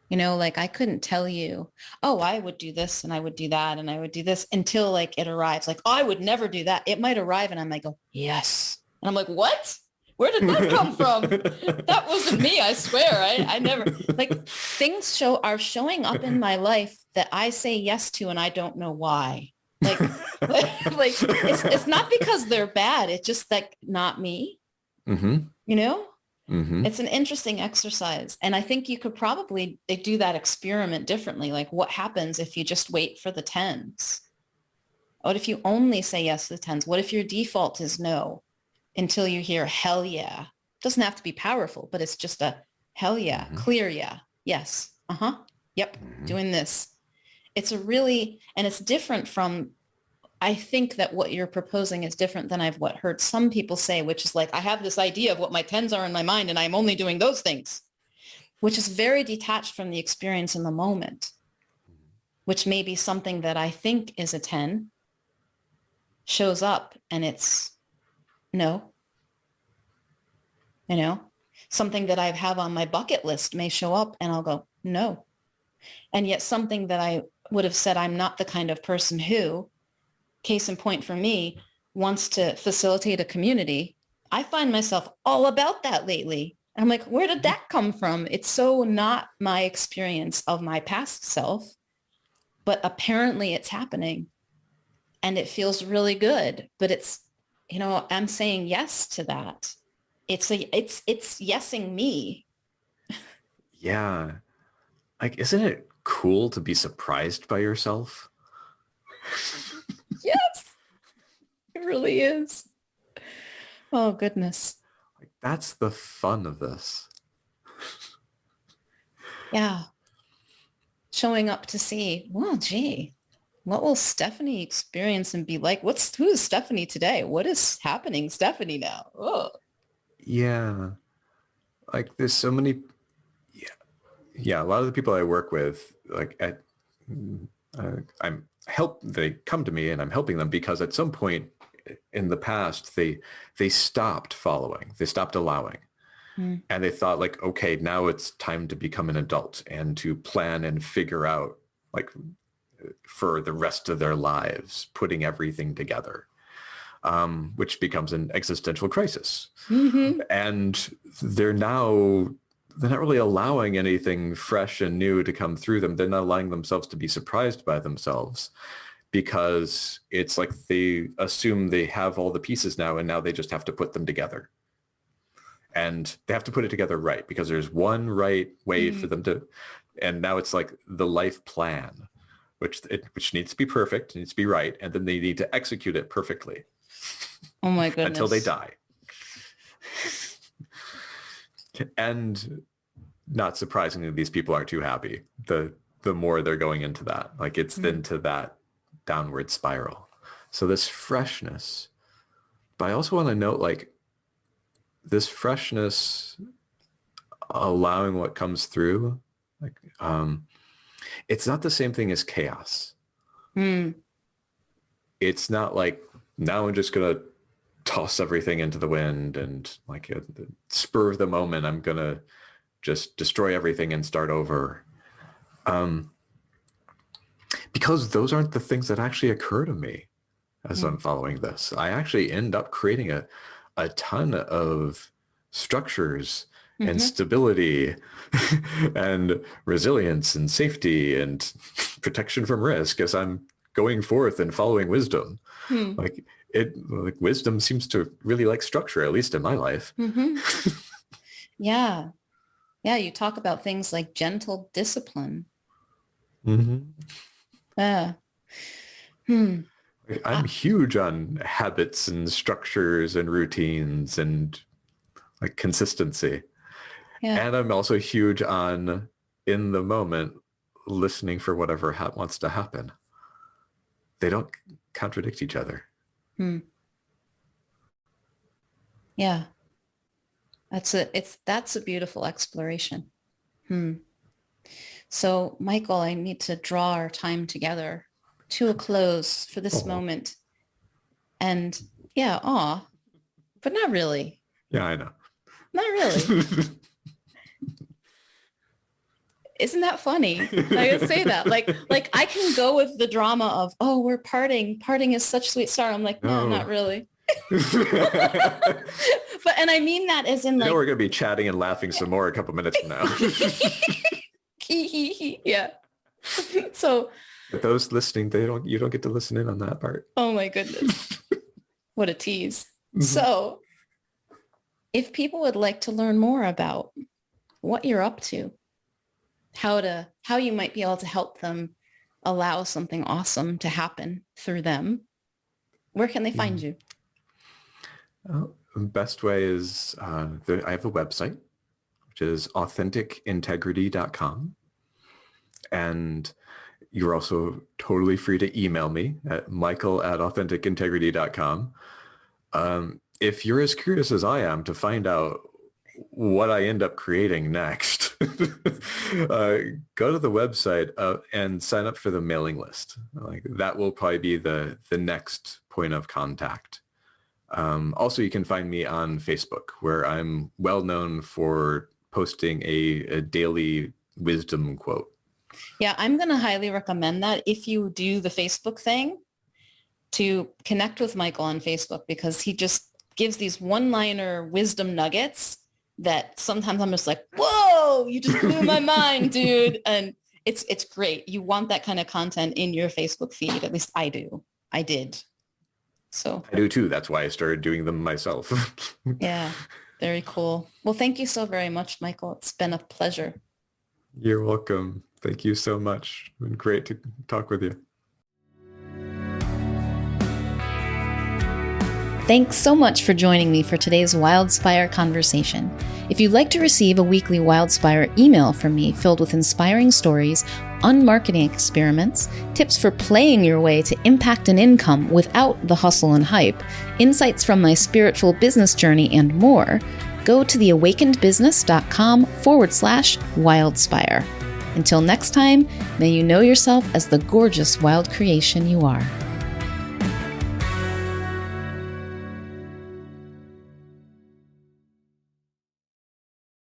You know, like I couldn't tell you, oh, I would do this and I would do that and I would do this until like it arrives. Like, oh, I would never do that. It might arrive and I might go, yes. And I'm like, what? Where did that come from? That wasn't me, I swear. I never, like things are showing up in my life that I say yes to and I don't know why. Like it's not because they're bad. It's just like not me, you know? Mm-hmm. It's an interesting exercise. And I think you could probably do that experiment differently. Like what happens if you just wait for the tens? What if you only say yes to the tens? What if your default is no until you hear hell yeah? It doesn't have to be powerful, but it's just a hell yeah, clear yeah, yes, yep, doing this. It's and it's different from, I think that what you're proposing is different than I've heard some people say, which is like, I have this idea of what my tens are in my mind and I'm only doing those things, which is very detached from the experience in the moment, which may be something that I think is a 10 shows up and it's no, you know, something that I have on my bucket list may show up and I'll go, no. And yet something that I would have said, I'm not the kind of person who, case in point for me, wants to facilitate a community. I find myself all about that lately. And I'm like, where did that come from? It's so not my experience of my past self, but apparently it's happening and it feels really good. But it's, I'm saying yes to that. It's yesing me. Yeah. Like, isn't it cool to be surprised by yourself? Yes, it really is. Oh, goodness. Like, that's the fun of this. Yeah. Showing up to see, well, gee, what will Stephanie experience and be like? Who is Stephanie today? What is happening, Stephanie, now? Oh. Yeah. Like, there's so many, yeah, a lot of the people I work with, like they come to me and I'm helping them because at some point in the past, they stopped following, they stopped allowing. And they thought like, okay, now it's time to become an adult and to plan and figure out like for the rest of their lives, putting everything together, which becomes an existential crisis. Mm-hmm. And they're not really allowing anything fresh and new to come through them. They're not allowing themselves to be surprised by themselves because it's like they assume they have all the pieces now and now they just have to put them together. And they have to put it together right because there's one right way for them to, and now it's like the life plan, which needs to be perfect, needs to be right, and then they need to execute it perfectly. Oh my goodness. Until they die. And not surprisingly, these people are too happy. The more they're going into that, like it's into that downward spiral. So this freshness, but I also want to note like this freshness, allowing what comes through, like it's not the same thing as chaos. It's not like now I'm just gonna toss everything into the wind and like the spur of the moment I'm gonna just destroy everything and start over, because those aren't the things that actually occur to me as I'm following this. I actually end up creating a ton of structures and stability and resilience and safety and protection from risk as I'm going forth and following wisdom. Like wisdom seems to really like structure, at least in my life. Yeah. Yeah. You talk about things like gentle discipline. I'm huge on habits and structures and routines and like consistency. Yeah. And I'm also huge on in the moment listening for whatever wants to happen. They don't contradict each other. Yeah. That's a beautiful exploration. So Michael, I need to draw our time together to a close for this moment. And yeah, but not really. Yeah, I know. Not really. Isn't that funny? I would say that. Like I can go with the drama of, oh, we're parting. Parting is such sweet sorrow. I'm like, no, not really. But and I mean that as in like, we're going to be chatting and laughing some more a couple minutes from now. Yeah. So but those listening, you don't get to listen in on that part. Oh my goodness. What a tease. So if people would like to learn more about what you're up to, how you might be able to help them allow something awesome to happen through them, where can they find you? The best way is I have a website, which is AuthenticIntegrity.com. And you're also totally free to email me at michael@AuthenticIntegrity.com. If you're as curious as I am to find out what I end up creating next, go to the website and sign up for the mailing list. Like that will probably be the next point of contact. Also, you can find me on Facebook, where I'm well known for posting a daily wisdom quote. Yeah, I'm going to highly recommend that if you do the Facebook thing, to connect with Michael on Facebook, because he just gives these one-liner wisdom nuggets that sometimes I'm just like, whoa, you just blew my mind, dude. And it's great. You want that kind of content in your Facebook feed. At least I do. I did. So I do too. That's why I started doing them myself. yeah, very cool. Well, thank you so very much, Michael. It's been a pleasure. You're welcome. Thank you so much. It's been great to talk with you. Thanks so much for joining me for today's Wildspire conversation. If you'd like to receive a weekly Wildspire email from me filled with inspiring stories, unmarketing experiments, tips for playing your way to impact and income without the hustle and hype, insights from my spiritual business journey, and more, go to theawakenedbusiness.com/Wildspire. Until next time, may you know yourself as the gorgeous wild creation you are.